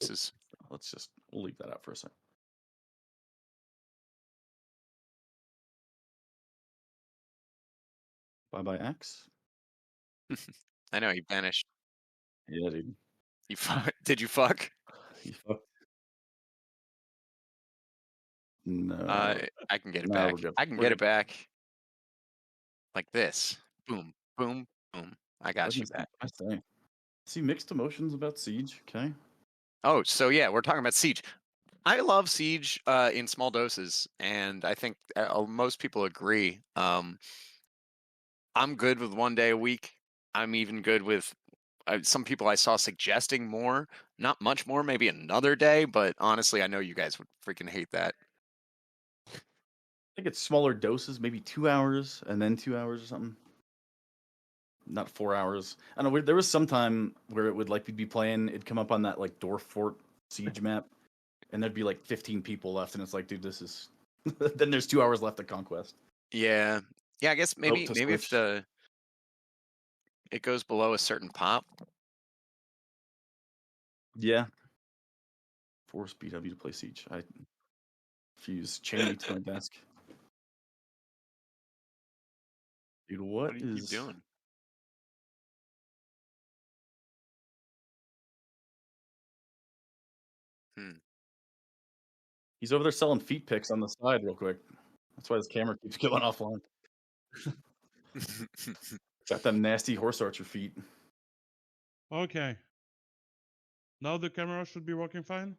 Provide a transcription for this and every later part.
pieces. We'll leave that out for a second. Bye X. I know, he vanished. Yeah, dude. Did you fuck? He fucked. No. I can get it No, back. we're good. I can We're get good. it back. Like this. Boom, boom, boom. I got you back. I say. See mixed emotions about Siege. Okay. Oh, so yeah, we're talking about Siege. I love Siege in small doses, and I think most people agree. I'm good with 1 day a week. I'm even good with some people I saw suggesting more, not much more, maybe another day. But honestly, I know you guys would freaking hate that. I think it's smaller doses, maybe 2 hours and then 2 hours or something. Not 4 hours. I don't know. There was some time where it would like we'd be playing. It'd come up on that like Dwarf Fort Siege map, and there'd be like 15 people left, and it's like, dude, this is. Then there's 2 hours left of Conquest. Yeah. I guess maybe if switch. it goes below a certain pop. Yeah. Force BW to play Siege. I fuse Cheney to my desk. Dude, what are you doing? He's over there selling feet pics on the side real quick. That's why his camera keeps going offline. Got them nasty horse archer feet. Okay. Now the camera should be working fine.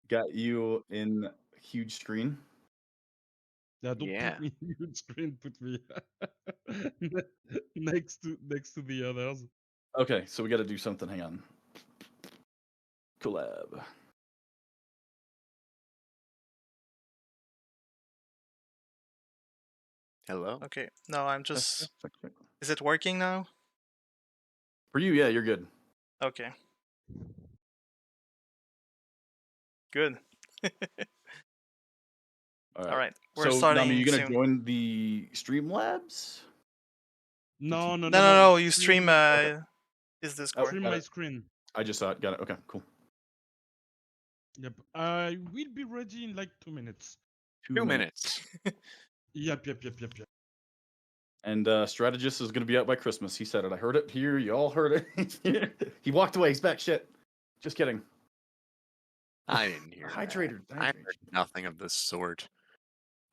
Got you in huge screen. Yeah, don't put me in huge screen. Put me next to the others. Okay, so we got to do something. Hang on. Collab. Hello? Okay. No, I'm just... Is it working now? For you, yeah, you're good. Okay. Good. All right. We're starting Nami, you gonna soon. join the Streamlabs? No. You stream is Discord. Stream my screen. I just saw it. Got it. Okay, cool. Yep. I will be ready in like 2 minutes. 2 minutes. Yep. And Strategus is gonna be out by Christmas. He said it. I heard it here. You all heard it. He walked away. He's back. Shit. Just kidding. I didn't hear Hydrator. I heard nothing of the sort.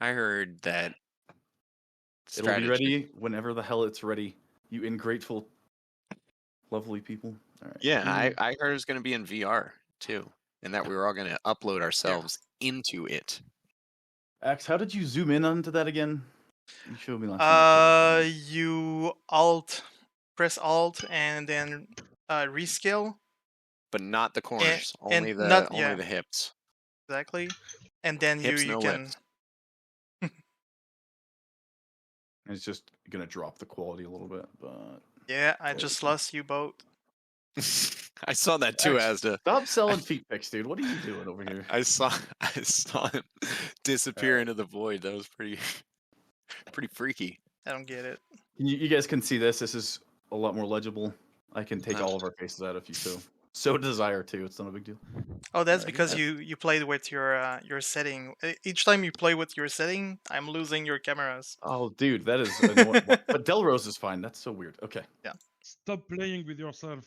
I heard that it'll be ready whenever the hell it's ready. You ingrateful, lovely people. All right. Yeah, I heard it was going to be in VR too, and that we were all going to upload ourselves into it. Axe, how did you zoom in onto that again? You showed me last time. You press Alt and then rescale. But not the corners, only the hips. Exactly, and then hips, you no can. Lips. It's just gonna drop the quality a little bit, but yeah, I just lost you both. I saw that too, Asda. Stop selling feet pics, dude. What are you doing over here? I saw him disappear into the void. That was pretty freaky. I don't get it. You guys can see this. This is a lot more legible. I can take all of our faces out if you so desire to. It's not a big deal. Oh, that's because you played with your setting. Each time you play with your setting, I'm losing your cameras. Oh, dude, that is annoying. But Delrose is fine. That's so weird. Okay. Yeah. Stop playing with yourself.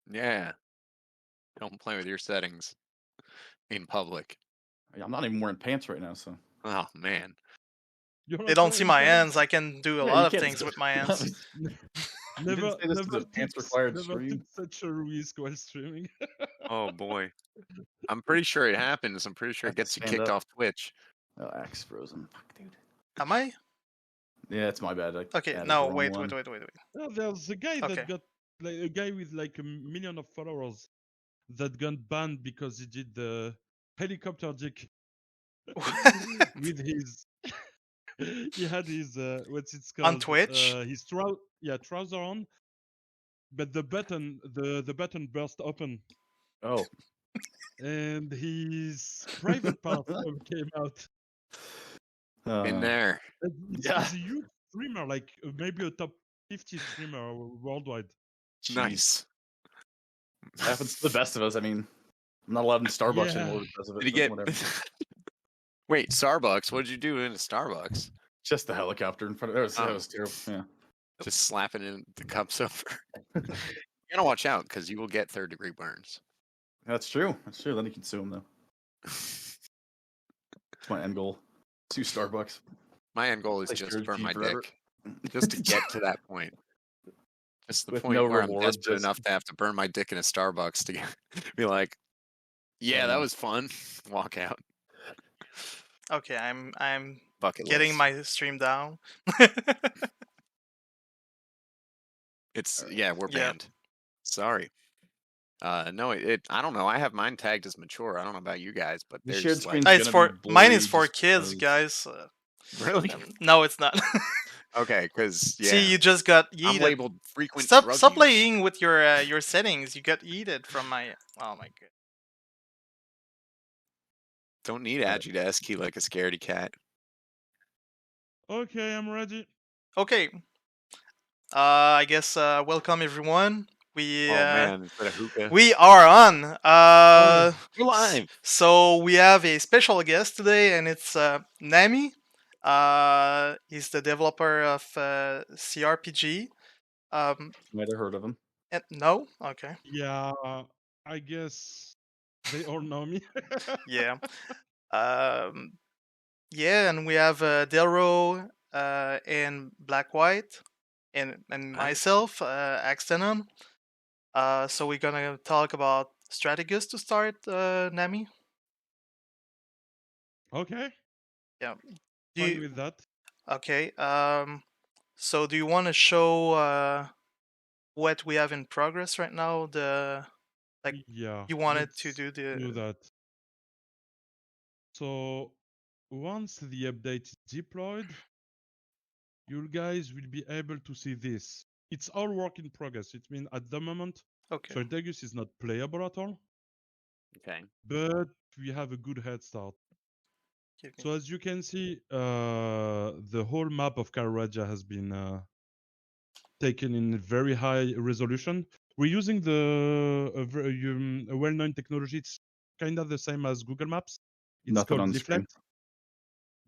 Yeah. Don't play with your settings in public. I'm not even wearing pants right now, so. Oh man. They don't see my hands. I can do a lot of things with my hands. Never pants required took such a risk while streaming. Oh boy. I'm pretty sure it happens. I'm pretty sure it gets you kicked off Twitch. Oh, Axe frozen. Fuck, dude. Am I? Yeah, it's my bad. Okay, no, wait. No, there's a guy that got a guy with like 1 million of followers that got banned because he did the helicopter dick with his. He had his what's it called on Twitch? His trouser on, but the button burst open. Oh. And his private part came out. In there. He's a huge streamer, like maybe a top 50 streamer worldwide. Nice. Happens to the best of us. I mean, I'm not allowed in Starbucks Yeah. anymore because of it. Did you But get? whatever. Wait, Starbucks. What did you do in a Starbucks? Just the helicopter in front of that Oh. was terrible. Yeah. Just slapping in the cups over. You gotta watch out because you will get third-degree burns. That's true. That's true. Then you can sue them though. It's my end goal. Sue Starbucks. My end goal is Play just to burn cRPG my forever. dick, just to get to that point. Just the With point no where I'm reward, desperate just- enough to have to burn my dick in a Starbucks to be like, yeah, that was fun. Walk out. Okay, I'm Bucket getting list. my stream down. It's we're Yeah. banned. Sorry. No, I don't know. I have mine tagged as mature. I don't know about you guys, but The there's shared like screen's It's gonna for be mine is blurry for just kids, because- guys. really No, it's not. okay because See, you just got I'm yeeted. labeled frequent Stop drug use. playing with your settings. You got yeeted from my. Oh my god. Don't need Agi to esky like a scaredy cat. Okay, I'm ready. Okay. I guess welcome everyone. We Oh man, is that a hookah? we are on. We're live. So we have a special guest today, and it's Nami. He's the developer of cRPG. Might have heard of him. No, okay, Yeah, I guess they all know me. yeah, yeah, and we have Delro and Black White, and myself, Axtenon. So we're gonna talk about Strategus to start, Nami. Okay. Yeah. Fine with that. Okay. So do you want to show what we have in progress right now? Yeah. You wanted let's to do do the that. So once the update is deployed, you guys will be able to see this. It's all work in progress. It means at the moment, okay. Strategus is not playable at all, Okay. but we have a good head start. Give me- So as you can see, the whole map of Kalraja has been taken in very high resolution. We're using a well-known technology. It's kind of the same as Google Maps. It's Nothing called on Leaflet. screen.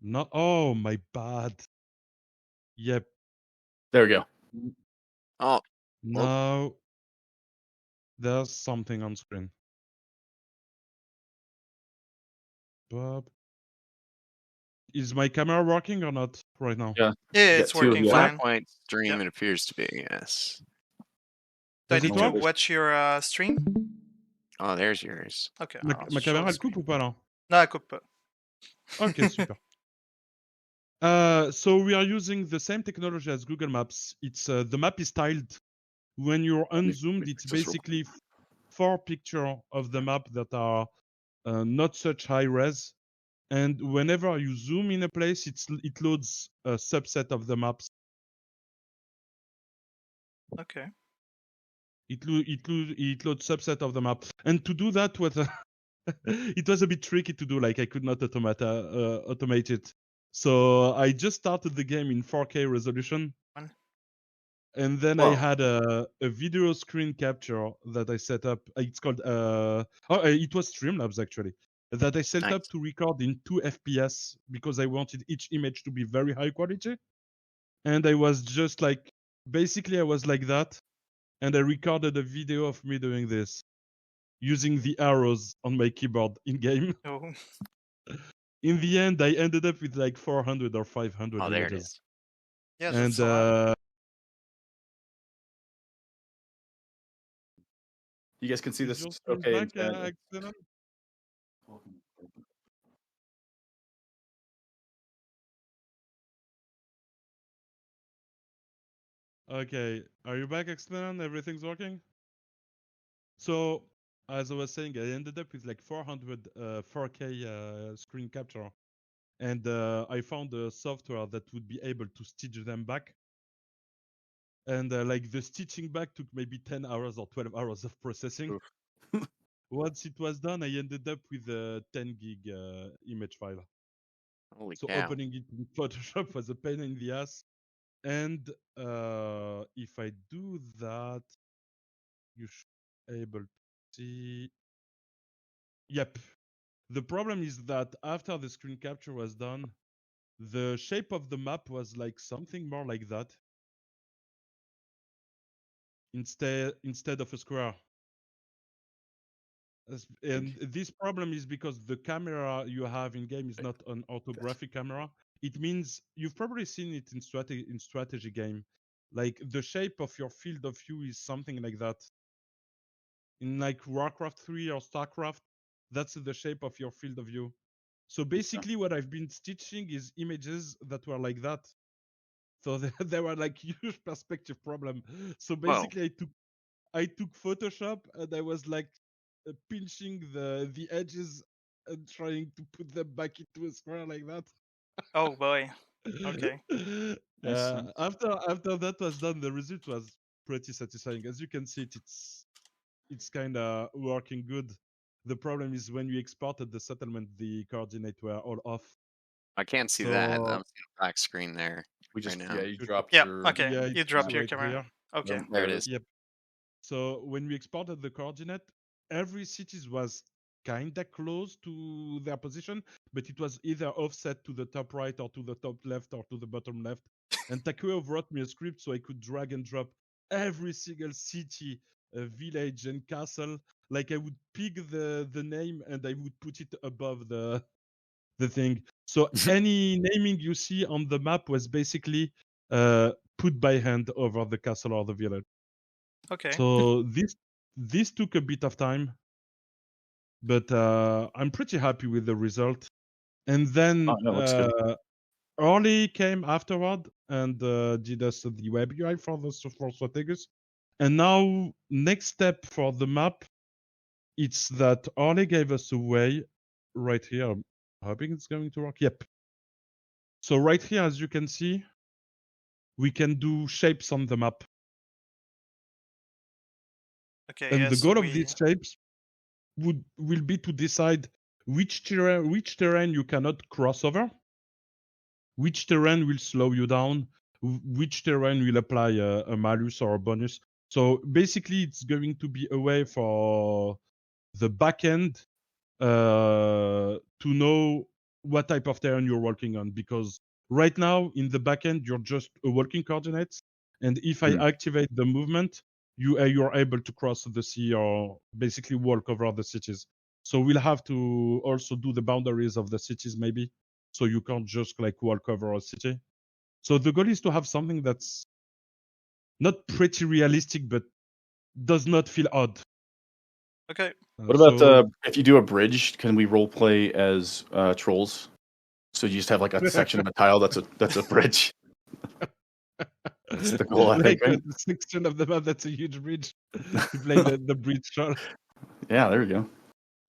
Not. Oh my bad. Yep. There we go. Oh, Now there's something on screen. Bob, is my camera working or not right now? Yeah. Yeah, Get it's two of working you. fine. Black White stream. Yep. It appears to be. Yes. Do I Does need it to work? watch your stream? Oh, there's yours. Okay. Ma, I'll ma show caméra the elle coupe screen. ou pas là? Non, elle coupe pas. Ok, super. So we are using the same technology as Google Maps. It's the map is tiled. When you're unzoomed, it's basically 4 pictures of the map that are not such high res. And whenever you zoom in a place, it loads a subset of the maps. Okay. It loads subset of the map. And to do that, it was a bit tricky to do. Like I could not automate it. So I just started the game in 4K resolution. And then I had a video screen capture that I set up. It's called it was Streamlabs actually. That I set up to record in 2 FPS because I wanted each image to be very high quality. And I was just like, basically I was like that. And I recorded a video of me doing this using the arrows on my keyboard in game. Oh. In the end, I ended up with like 400 or 500 Oh, there it images. is. Yeah, And that's a lot. You guys can see is this your screen okay. back, Excellent? Okay, are you back, Excellent? Everything's working? So, as I was saying, I ended up with like 400 4K screen capture. And I found a software that would be able to stitch them back. And like the stitching back took maybe 10 hours or 12 hours of processing. Once it was done, I ended up with a 10 gig image file. Holy So cow. opening it in Photoshop was a pain in the ass. And if I do that, you should be able to see. Yep. The problem is that after the screen capture was done, the shape of the map was like something more like that. Instead of a square. And this problem is because the camera you have in game is not an orthographic camera. It means you've probably seen it in strategy game. Like the shape of your field of view is something like that. In like Warcraft 3 or Starcraft, that's the shape of your field of view. So basically what I've been stitching is images that were like that. So they were like huge perspective problem. So basically I took Photoshop and I was like pinching the edges and trying to put them back into a square like that. Oh boy. Okay. After that was done, the result was pretty satisfying. As you can see, it's kind of working good. The problem is when you exported the settlement, the coordinates were all off. I can't see that. I'm seeing a black screen there. We just right now. you dropped Yeah. your Okay. Yeah, You dropped your right camera. here. Okay. There it is. Yep. So when we exported the coordinate, every cities was kinda close to their position, but it was either offset to the top right or to the top left or to the bottom left. And Takeo wrote me a script so I could drag and drop every single city, village, and castle. Like I would pick the name and I would put it above the thing. So any naming you see on the map was basically put by hand over the castle or the village. Okay. So this took a bit of time, but I'm pretty happy with the result. And then looks good. Orly came afterward and did us the web UI for Strategus. And now next step for the map, it's that Orly gave us a way right here. I'm hoping it's going to work. Yep. So right here, as you can see, we can do shapes on the map. Okay. And yes, the goal of these shapes will be to decide which terrain you cannot cross over, which terrain will slow you down, which terrain will apply a malus or a bonus. So basically, it's going to be a way for the backend to know what type of terrain you're working on. Because right now, in the backend, you're just a walking coordinates. And if I activate the movement, you're able to cross the sea or basically walk over the cities. So we'll have to also do the boundaries of the cities maybe. So you can't just like walk over a city. So the goal is to have something that's not pretty realistic, but does not feel odd. Okay. What about if you do a bridge? Can we role play as trolls? So you just have like a section of a tile that's a bridge. That's the goal, I think. Right? The section of the map that's a huge bridge. You play the bridge shot. Yeah, there we go.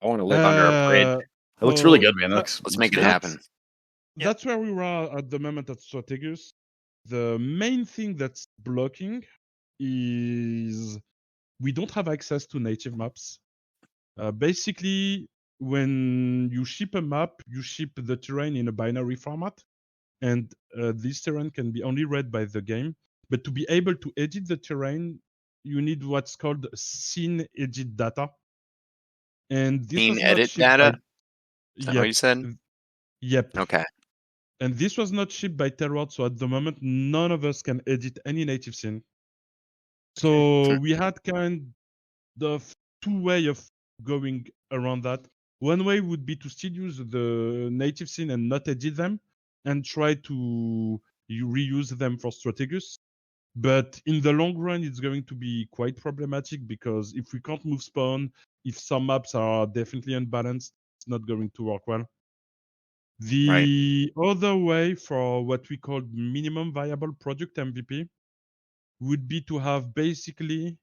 I want to live under a bridge. It looks really good, man. Let's make it happen. That's where we were at the moment at Strategus. The main thing that's blocking is we don't have access to native maps. Basically, when you ship a map, you ship the terrain in a binary format, and this terrain can be only read by the game. But to be able to edit the terrain, you need what's called scene edit data. And this Scene was not edit shipped data? by... Is that what you said? Yep. Okay. And this was not shipped by Terror, so at the moment, none of us can edit any native scene. So we had kind of two ways of going around that. One way would be to still use the native scene and not edit them, and try to reuse them for Strategus. But in the long run, it's going to be quite problematic because if we can't move spawn, if some maps are definitely unbalanced, it's not going to work well. The other way for what we call minimum viable product MVP would be to have basically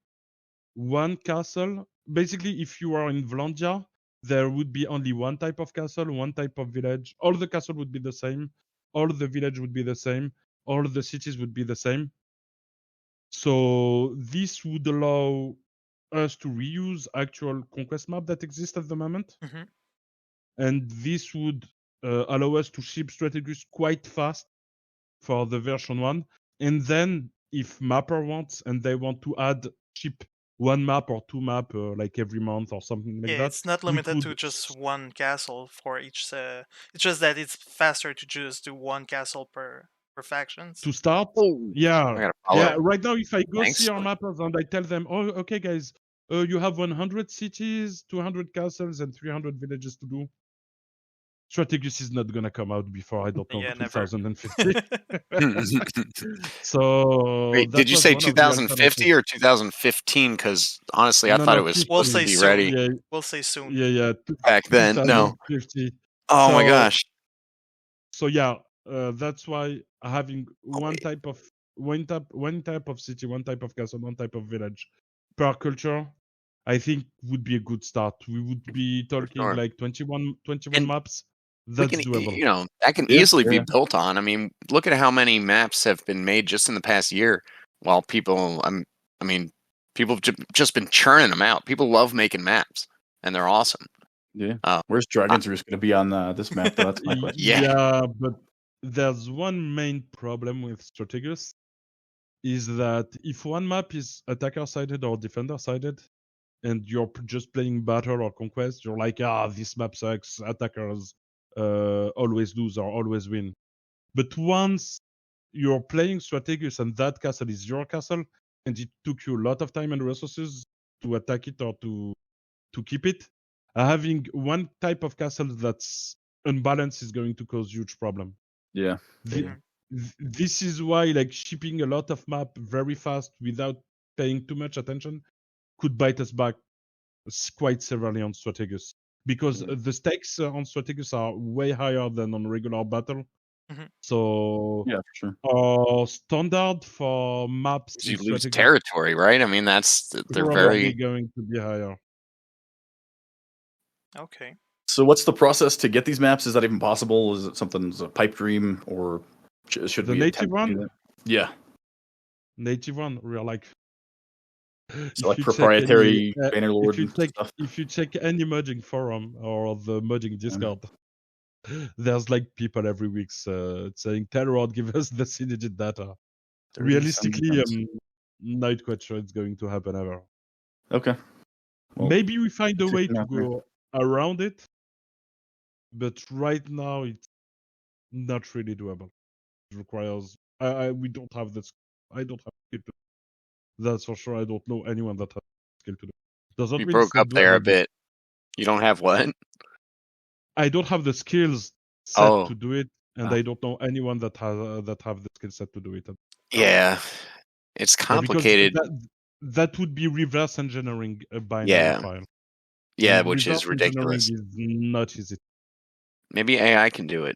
one castle. Basically, if you are in Vlandia, there would be only one type of castle, one type of village. All the castle would be the same. All the village would be the same. All the cities would be the same. So this would allow us to reuse actual conquest map that exist at the moment. Mm-hmm. And this would allow us to ship Strategus quite fast for the version 1. And then if Mapper wants and they want to add ship one map or two map like every month or something like Yeah, that. it's not We limited could to just one castle for each. It's just that it's faster to just do one castle per factions. to start. Oh, I Yeah, gotta follow. yeah. Right now, if I go Thanks. see our mappers and I tell them, oh, okay, guys, you have 100 cities, 200 castles, and 300 villages to do. Strategus is not gonna come out before I don't know Yeah, never. 2050. So Wait, that did you was say one of the 2050 alternatives. or 2015 because honestly I No, thought no, it was 50. We'll supposed say to be soon. ready Yeah, We'll say soon. yeah. back then. No. 2050. Oh my So gosh. so yeah, that's why having one type of city, one type of castle, one type of village per culture, I think would be a good start. We would be talking sure. like 21 And maps. we That's can, doable. that can Yeah, easily be yeah. built on. I mean, look at how many maps have been made just in the past year. While people, I mean, people have just been churning them out. People love making maps, and they're awesome. Yeah. Where's Dragon's Roost going to be on this map, though? That's my question. Yeah. But there's one main problem with Strategus is that if one map is attacker sided or defender sided, and you're just playing battle or conquest, you're like, this map sucks. Attackers always lose or always win. But once you're playing Strategus and that castle is your castle, and it took you a lot of time and resources to attack it or to keep it, having one type of castle that's unbalanced is going to cause huge problem. Yeah. This is why like shipping a lot of map very fast without paying too much attention could bite us back quite severely on Strategus, because the stakes on Strategus are way higher than on regular battle. So yeah, for sure. Our standard for maps You in lose Strategus territory, right? I mean, they're probably very. going to be higher. Okay. So what's the process to get these maps? Is that even possible? Is it something as a pipe dream, or should The we native attempt to do one? that? Yeah. Native one, we're like So like proprietary Bannerlord if you and stuff. if you check any modding forum or the modding Discord, there's like people every week saying, "Terror, give us the synergy data." Realistically, not quite sure it's going to happen ever. Okay. Well, maybe we find a way to out there. go around it, but right now it's not really doable. It requires we don't have this. I don't have skill to do. That's for sure. I don't know anyone that has skill to do. Doesn't You mean broke it's not up there a doable. bit. You don't have what? I don't have the skills set Oh. to do it, and I don't know anyone that has that have the skill set to do it. Yeah, it's complicated. Because that would be reverse engineering a binary file. Yeah, And which is reverse engineering ridiculous. is not easy. Maybe AI can do it.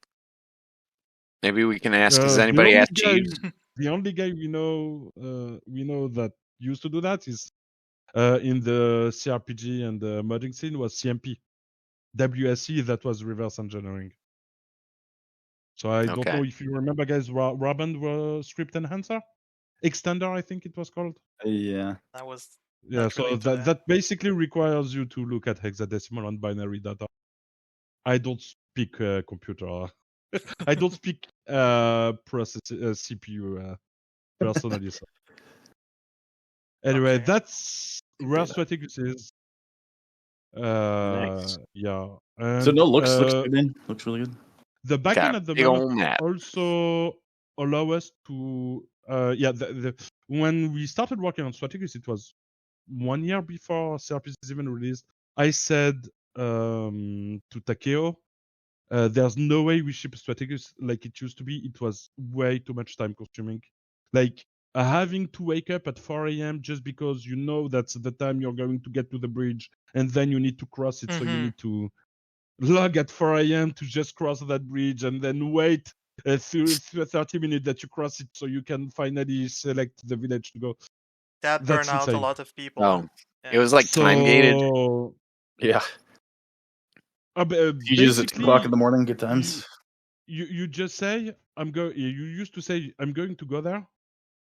Maybe we can ask. Does anybody ask Jeeves? The only guy we know that used to do that is in the cRPG and the modding scene was CMP. WSE, that was reverse engineering. So I don't know if you remember, guys. Robin was script enhancer, extender, I think it was called. Yeah, that was. Yeah, so that basically requires you to look at hexadecimal and binary data. I don't speak computer. I don't speak process CPU personally. So. Anyway, that's where Strategus is. nice. Yeah. And, so no, looks good. Then. Looks really good. The backend at the moment also allow us to when we started working on Strategus, it was 1 year before cRPG is even released. I said to Takeo, there's no way we ship Strategus like it used to be. It was way too much time consuming. Like having to wake up at 4 a.m. just because you know that's the time you're going to get to the bridge, and then you need to cross it, so you need to log at 4 a.m. to just cross that bridge, and then wait 30 minutes that you cross it, so you can finally select the village to go. That burned out a lot of people. Oh, it was like time gated. Yeah. You use it at 2 o'clock in the morning. Good times. You just say You used to say I'm going to go there,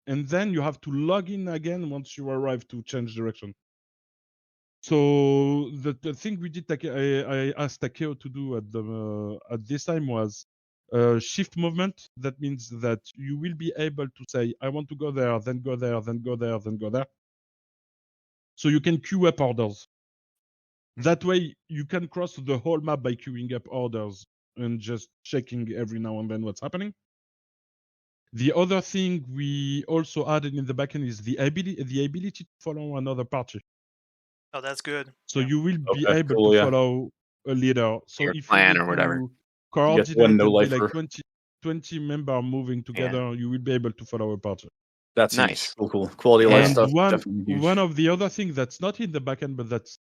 and then you have to log in again once you arrive to change direction. So the thing we did, I asked Takeo to do at this time was shift movement. That means that you will be able to say, I want to go there, then go there, then go there, then go there. So you can queue up orders. That way, you can cross the whole map by queuing up orders and just checking every now and then what's happening. The other thing we also added in the backend is the ability to follow another party. Oh, that's good. So you will be Okay, able cool, to yeah. follow a leader. So Your if clan you or need whatever. to one coordinate no and be like lifer. 20 members moving together, you will be able to follow a party. That's Nice. huge. Cool. Quality of life And stuff, definitely huge. one of the other things that's not in the backend, but that's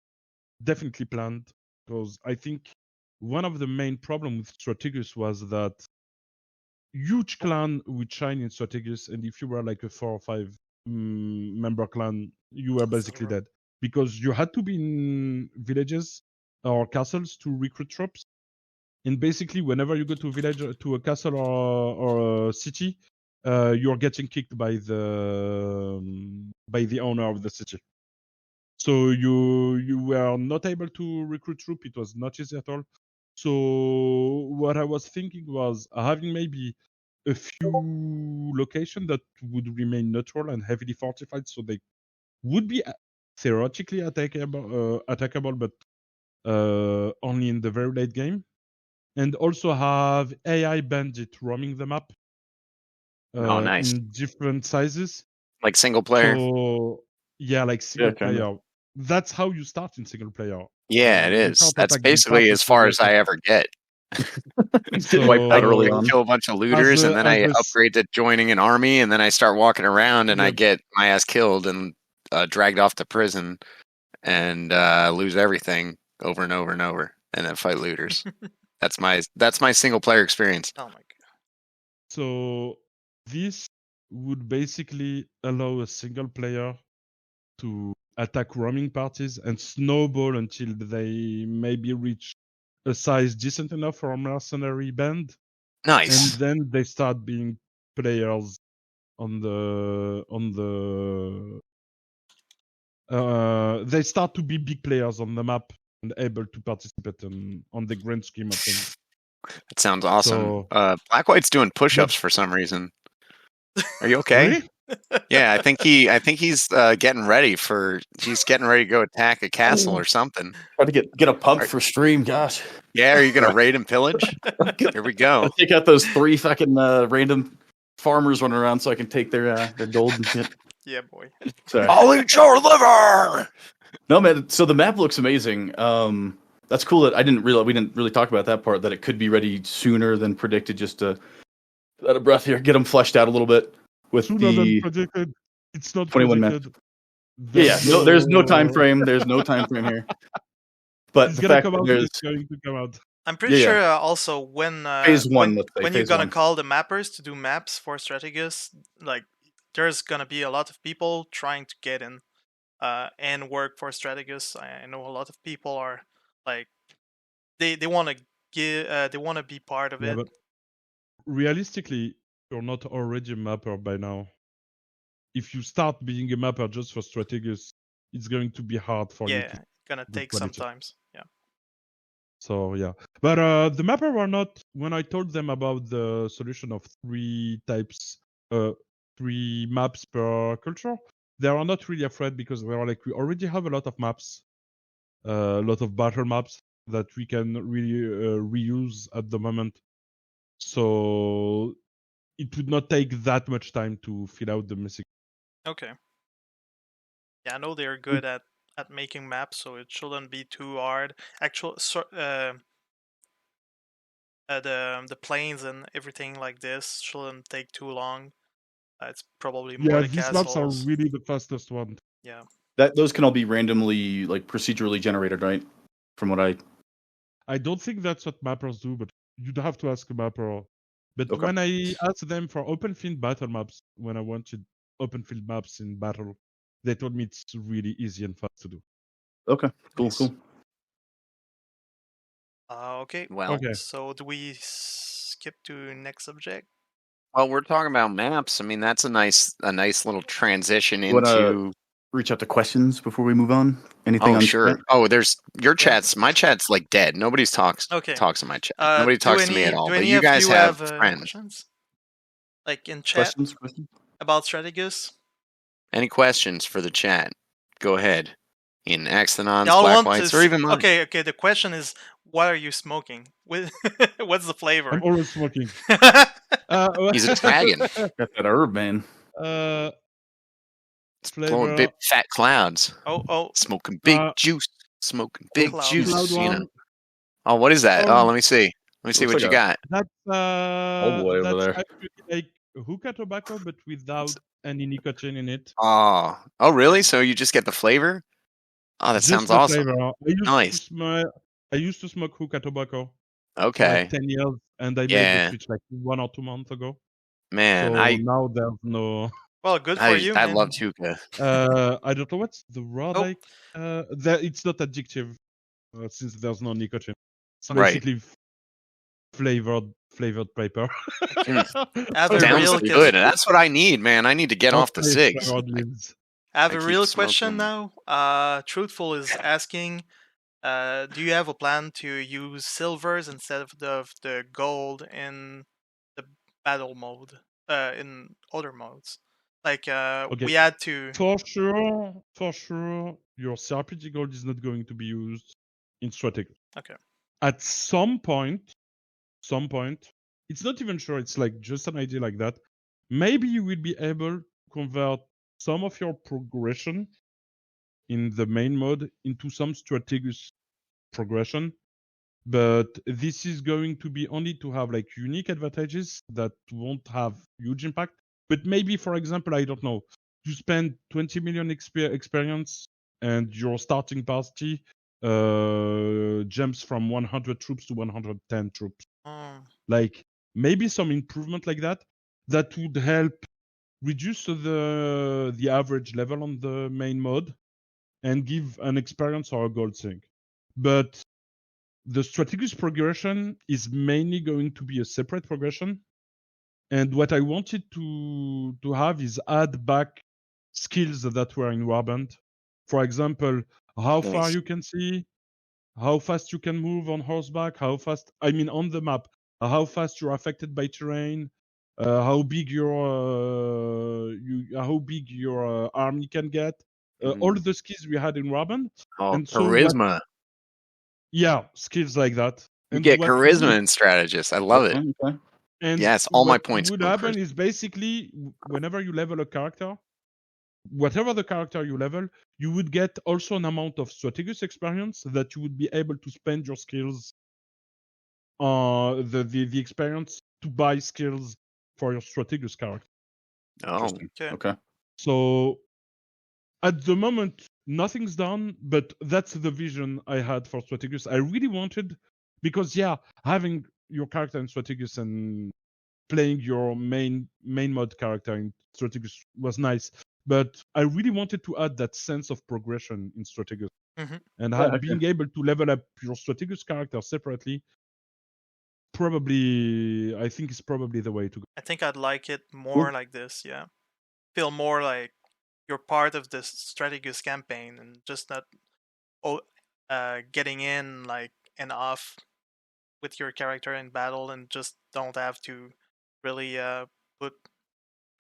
definitely planned, because I think one of the main problem with Strategus was that huge clan would shine in Strategus, and if you were like a 4 or 5 member clan, you were basically dead, because you had to be in villages or castles to recruit troops. And basically, whenever you go to a village, to a castle or a city, you're getting kicked by the owner of the city. So you were not able to recruit troops. It was not easy at all. So what I was thinking was having maybe a few locations that would remain neutral and heavily fortified, so they would be theoretically attackable, but only in the very late game. And also have AI bandit roaming the map Nice. in different sizes. Like single player. So yeah, like single kinda. player. That's how you start in single player. Yeah, it You is. can't That's attack them basically fast as far with as I ever get. So- Wiped out early on. Kill a bunch of looters, and then I as a- upgrade to joining an army, and then I start walking around, and I Yep. get my ass killed and dragged off to prison, and lose everything over and over and over, and then fight looters. That's my single player experience. Oh my god. So this would basically allow a single player to attack roaming parties and snowball until they maybe reach a size decent enough for a mercenary band, Nice. and then they start being players on the they start to be big players on the map and able to participate on the grand scheme of things. That sounds awesome. So- Black White's doing push-ups for some reason. Are you okay? Really? Yeah, I think he's getting ready to go attack a castle or something. Try to get a pump for stream, gosh. Yeah, are you gonna raid and pillage? Here we go. I'll take out those 3 fucking random farmers running around so I can take their gold and shit. Yeah, boy. Sorry. I'll eat your liver. No, man. So the map looks amazing. That's cool that we didn't really talk about that part, that it could be ready sooner than predicted. Just to out of breath here, get them fleshed out a little bit with Sooner than the predicted. It's not 21 predicted. yeah. No, there's no time frame. There's no time frame here. But It's the gonna fact come that out. there's It's going to come out. I'm pretty Yeah, sure also when phase 1, let's say, when you're phase gonna 1. call the mappers to do maps for Strategus, like there's gonna be a lot of people trying to get in and work for Strategus. I know a lot of people are like they want to they want to be part of Yeah, it. but realistically, you're not already a mapper by now. If you start being a mapper just for Strategus, it's going to be hard for you Yeah, to. gonna do take quality. sometimes. Yeah. So yeah, but the mapper were not. When I told them about the solution of 3 types, 3 maps per culture, they are not really afraid, because they are like, we already have a lot of maps, a lot of battle maps that we can really reuse at the moment. So it would not take that much time to fill out the missing. Okay. Yeah, I know they're good at making maps, so it shouldn't be too hard. The planes and everything like this shouldn't take too long. It's probably more Yeah, the these maps are castles. really the fastest one. Yeah. Those can all be randomly, like, procedurally generated, right? From what I don't think that's what mappers do, but you'd have to ask a mapper. But Okay. when I asked them for open field battle maps, when I wanted open field maps in battle, they told me it's really easy and fast to do. Okay, cool, Nice. cool. Okay. Well, Okay. So do we skip to next subject? well, we're talking about maps. I mean, that's a nice little transition You wanna into. reach out to questions before we move on? Anything Oh, on sure. chat? Oh, there's your chats. My chat's like dead. Nobody talks in my chat. Nobody talks to me at all. Do But any you of guys you have have friends. questions? Like in chat Questions? about Strategus? Any questions for the chat? Go ahead. in They Axanons, all Black want to Whites, or see. even mine. Okay. The question is, what are you smoking? What's the flavor? I'm always smoking. He's a dragon. Got that herb, man. It's blowing Flavor. big fat clouds. Oh, Smoking big juice. Smoking big Clouds. juice. Cloud You know. one. Oh, what is that? Oh, let me see. Let me see Looks what like you a- got. That's boy over there. actually like hookah tobacco, but without any nicotine in it. Oh, really? So you just get the flavor? Oh, that Just sounds the awesome. flavor. Nice. I used to smoke hookah tobacco for Okay. like 10 years, and I made the Yeah. switch like 1 or 2 months ago. Man, So now there's no. well, good for you, I man. loved hookah. I don't know what's the word Oh. like. That it's not addictive since there's no nicotine. It's Right. basically flavored paper. Have a Sounds real good. That's what I need, man. I need to get off the Okay, cigs. flavored leaves. I have I a keep real question smoking. now. Truthful is asking, do you have a plan to use silvers instead of the gold in the battle mode? In other modes, like Okay. we had to. For sure, your cRPG gold is not going to be used in Strategus. Okay. At some point, it's not even sure. It's like just an idea like that. Maybe you will be able to convert some of your progression in the main mode into some Strategus progression, but this is going to be only to have like unique advantages that won't have huge impact. But maybe, for example, I don't know, you spend 20 million experience and your starting party jumps from 100 troops to 110 troops. Like maybe some improvement like that would help reduce the average level on the main mode and give an experience or a gold thing. But the Strategus progression is mainly going to be a separate progression. And what I wanted to have is add back skills that were in Warband. For example, how far Nice. you can see, how fast you can move on horseback, on the map, how fast you're affected by terrain, how big your army can get, all the skills we had in Warband. Oh, And so charisma. skills like that. You And get what charisma in Strategist. I love it. Okay. And Yes, all my what points would go happen charisma. is basically whenever you level a character, whatever the character you level, you would get also an amount of Strategus experience that you would be able to spend your skills, the experience to buy skills for your Strategus character. Oh, Okay. So at the moment, nothing's done, but that's the vision I had for Strategus. I really wanted, because having your character in Strategus and playing your main mod character in Strategus was nice, but I really wanted to add that sense of progression in Strategus. And being able to level up your Strategus character separately, I think is probably the way to go. I think I'd like it more like this. Yeah, feel more like you're part of this Strategus campaign and just not getting in like and off with your character in battle and just don't have to really put.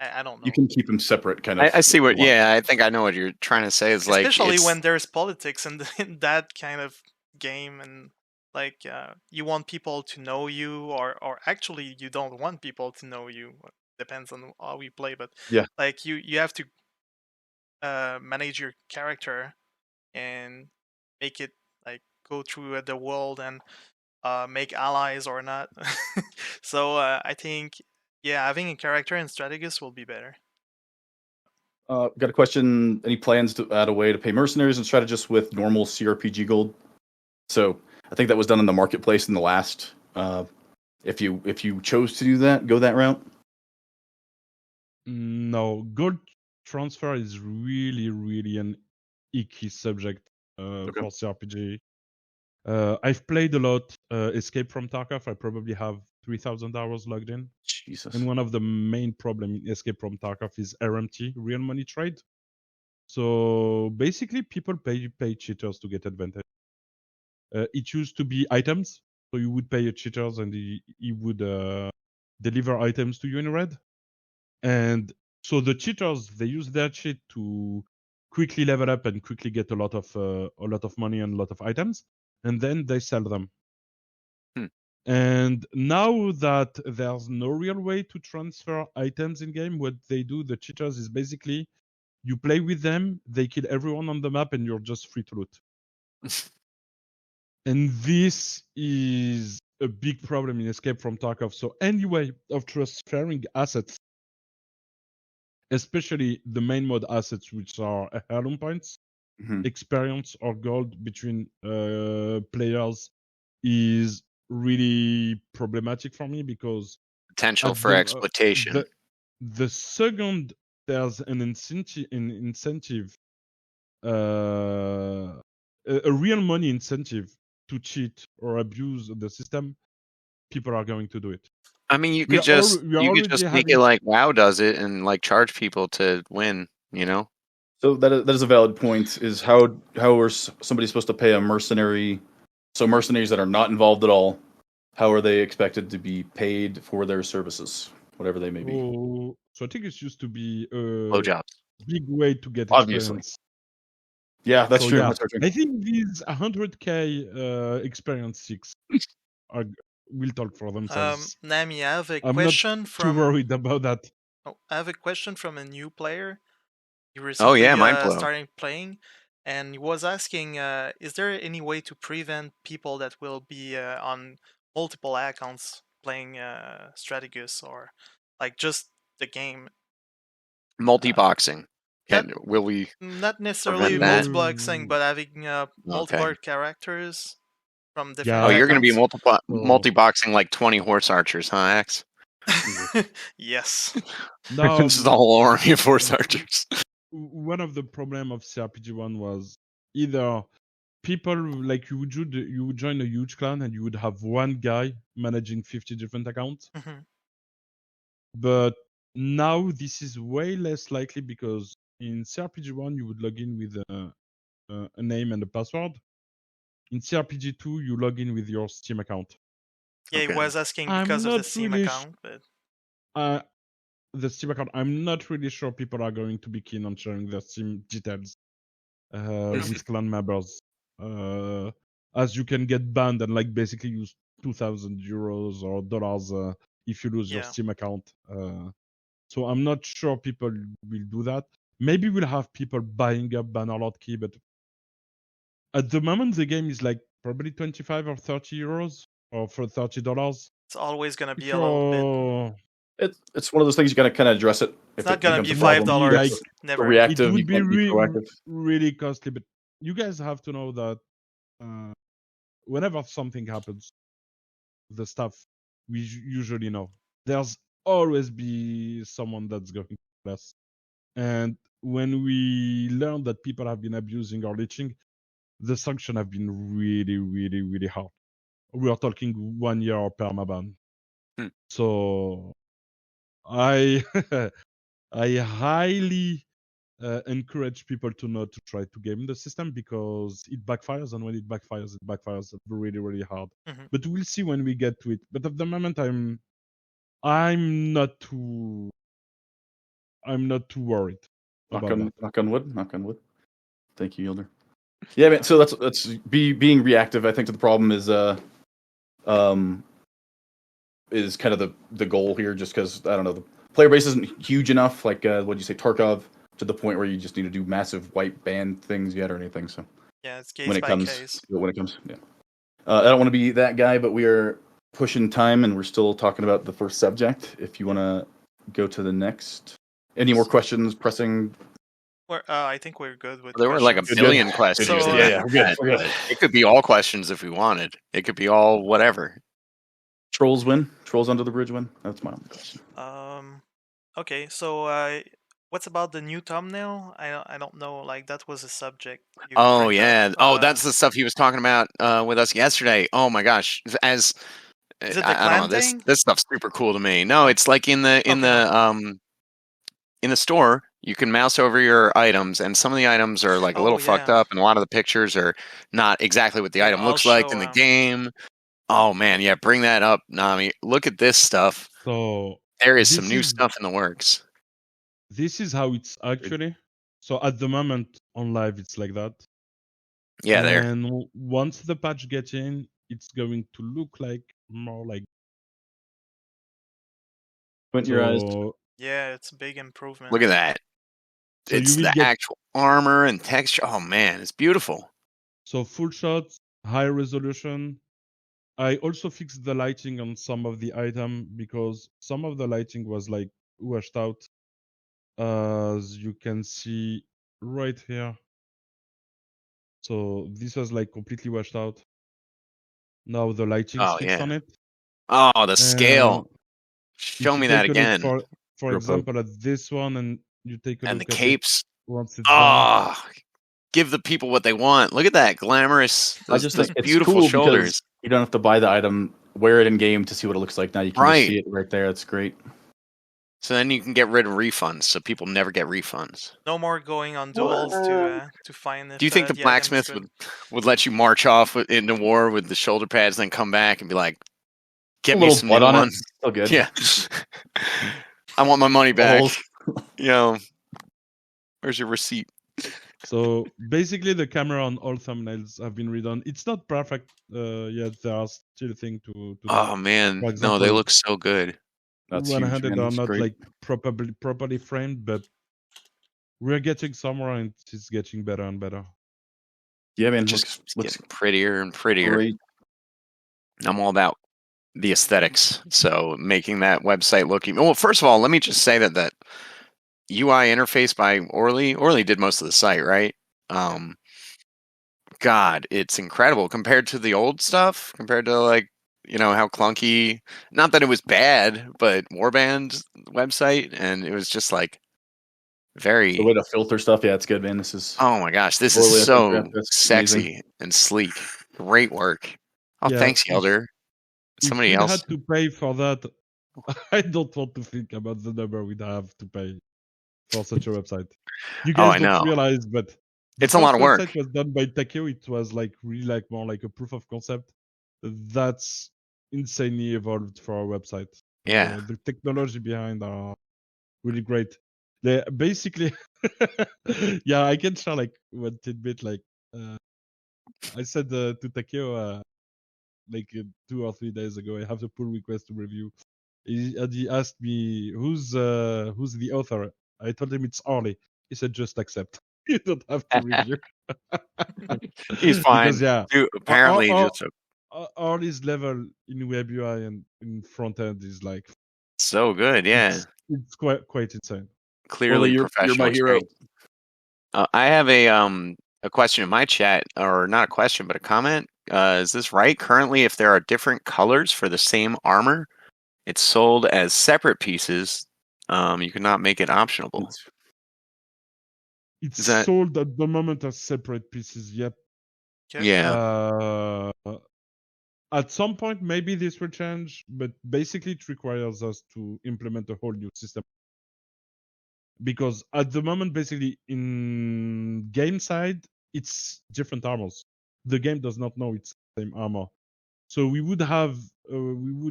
I don't know. You can keep them separate, kind of. I see what. Yeah, I think I know what you're trying to say. Is like, especially when there's politics in that kind of game, and like you want people to know you, or actually you don't want people to know you. Depends on how we play, but yeah, like you have to manage your character and make it like go through the world and make allies or not. So I think having a character in Strategus will be better. Got a question. Any plans to add a way to pay mercenaries and strategists with normal cRPG gold? So I think that was done in the marketplace in the last. If you chose to do that, go that route. No, gold transfer is really, really an icky subject for cRPG. I've played a lot Escape from Tarkov. I probably have 3,000 hours logged in. Jesus. And one of the main problem in Escape from Tarkov is RMT, real money trade. So basically, people pay cheaters to get advantage. It used to be items, so you would pay a cheaters and he would deliver items to you in red. And so the cheaters, they use that shit to quickly level up and quickly get a lot of money and a lot of items, and then they sell them. And now that there's no real way to transfer items in game, what they do, the cheaters, is basically you play with them, they kill everyone on the map, and you're just free to loot. And this is a big problem in Escape from Tarkov. So any way of transferring assets, especially the main mode assets, which are heirloom points, experience, or gold between players, is really problematic for me, because potential for exploitation. The second there's an incentive, a real money incentive to cheat or abuse the system, people are going to do it. I mean, you could just make it like WoW does it and like charge people to win, you know? So that is a valid point. Is how are somebody supposed to pay a mercenary? So mercenaries that are not involved at all, how are they expected to be paid for their services, whatever they may be? So I think it used to be blowjobs. Big way to get Obviously. experience. Yeah, that's true. Yeah, That's true. I think these 100k experience 6 will talk for themselves. Nami, I have a I'm question not from. Too worried about that. Oh, I have a question from a new player. He recently starting playing, and he was asking, is there any way to prevent people that will be on multiple accounts playing Strategus, or like just the game? Multi-boxing. Will we not necessarily multi-boxing, but having multiple characters from different you're going to be multi-boxing like 20 horse archers, huh, Axe? Yes. No, this is the whole army of horse archers. One of the problem of cRPG 1 was either people, like, you would join a huge clan and you would have one guy managing 50 different accounts. But now this is way less likely, because in cRPG 1 you would log in with a name and a password. In cRPG 2 you log in with your Steam account. Yeah, he was asking because of the Steam account, but the Steam account, I'm not really sure people are going to be keen on sharing their Steam details with clan members, as you can get banned and like basically use 2,000 euros or dollars if you lose your Steam account. So I'm not sure people will do that. Maybe we'll have people buying up Bannerlord key, but at the moment the game is like probably 25 or 30 euros or for $30. It's always gonna be a little bit. It's one of those things you gotta kind of address it. It's not gonna be $5. Like, never. Reactive. It would be really costly, but you guys have to know that whenever something happens, the stuff we usually know, there's always be someone that's going to less. And when we learn that people have been abusing or leeching, the sanctions have been really, really, really hard. We are talking 1 year permaban. So I highly encourage people to not to try to game the system, because it backfires, and when it backfires really, really hard. But we'll see when we get to it. But at the moment, I'm not too worried. Knock on wood. Thank you, Yilder. Yeah, man. So that's being reactive. I think to the problem is kind of the goal here. Just because I don't know, the player base isn't huge enough. Like what'd you say, Tarkov, to the point where you just need to do massive white band things yet or anything. So yeah, it's case by case. When it comes, yeah. I don't want to be that guy, but we are pushing time, and we're still talking about the first subject. If you want to go to the next. Any more questions? Pressing. I think we're good with. There were like a billion questions. So, we're good. It could be all questions if we wanted. It could be all whatever. Trolls win. Trolls under the bridge win. That's my only question. Okay, so what's about the new thumbnail? I don't know. Like, that was a subject. Oh yeah. That's the stuff he was talking about with us yesterday. Oh my gosh. Is it the I don't know. This stuff's super cool to me. No, it's like in the store, you can mouse over your items, and some of the items are like a little fucked up, and a lot of the pictures are not exactly what the item looks like in the game. Oh man, yeah, bring that up, Nami. Look at this stuff. So there is some new stuff in the works. This is how it's actually. So at the moment on live, it's like that. Yeah, there. And once the patch gets in, it's going to look like more like. Squint your eyes. Yeah, it's a big improvement. Look at that. So It's the actual armor and texture. Oh man, it's beautiful. So full shot, high resolution. I also fixed the lighting on some of the item because some of the lighting was like washed out. As you can see right here. So this was like completely washed out. Now the lighting's fixed on it. Oh, the scale. If Show you me that take a look again. For example, at this one, and you take a And look the at capes. it once it's done. Give the people what they want. Look at that glamorous. I just think it's beautiful cool shoulders. because you don't have to buy the item, wear it in game to see what it looks like. Now you can just see it right there. It's great. So then you can get rid of refunds, so people never get refunds. No more going on duels to find. If, do you think the blacksmith would let you march off into war with the shoulder pads, then come back and be like, "Get me some new ones"? Still good. Yeah. I want my money back. Where's your receipt? So basically, the camera on all thumbnails have been redone. It's not perfect yet. There are still things to Oh man, no, they look so good. That's one-handed are not like properly framed, but we're getting somewhere, and it's getting better and better. Yeah, man, just looks prettier and prettier. Great. I'm all about the aesthetics, so making that website looking. Well, first of all, let me just say that UI interface by Orly did most of the site, right? God, it's incredible compared to the old stuff, compared to like, how clunky, not that it was bad, but Warband's website, and it was just like very the way to filter stuff. Yeah, it's good, man. This is oh my gosh, this is so sexy and sleek. Great work. Oh, thanks, Elder. Somebody else had to pay for that. I don't want to think about the number we'd have to pay for such a website. You guys don't realize, but it's a lot of work. The website was done by Takeo. It was like really like more like a proof of concept. That's insanely evolved for our website. Yeah, the technology behind are really great. They basically, yeah, I can share like one tidbit. Like, I said to Takeo, like 2 or 3 days ago, I have a pull request to review. He asked me who's the author. I told him it's Orly. He said just accept. You don't have to review. He's fine. Because, yeah, dude, apparently Orly's level in web UI and in front end is like so good. Yeah, it's quite insane. Clearly, you're my hero. I have a question in my chat, or not a question, but a comment. Is this right? Currently, if there are different colors for the same armor, it's sold as separate pieces. You cannot make it optional. It's sold at the moment as separate pieces. Yep. Yeah. At some point, maybe this will change, but basically, it requires us to implement a whole new system. Because at the moment, basically, in game side, it's different armors. The game does not know it's the same armor. So we would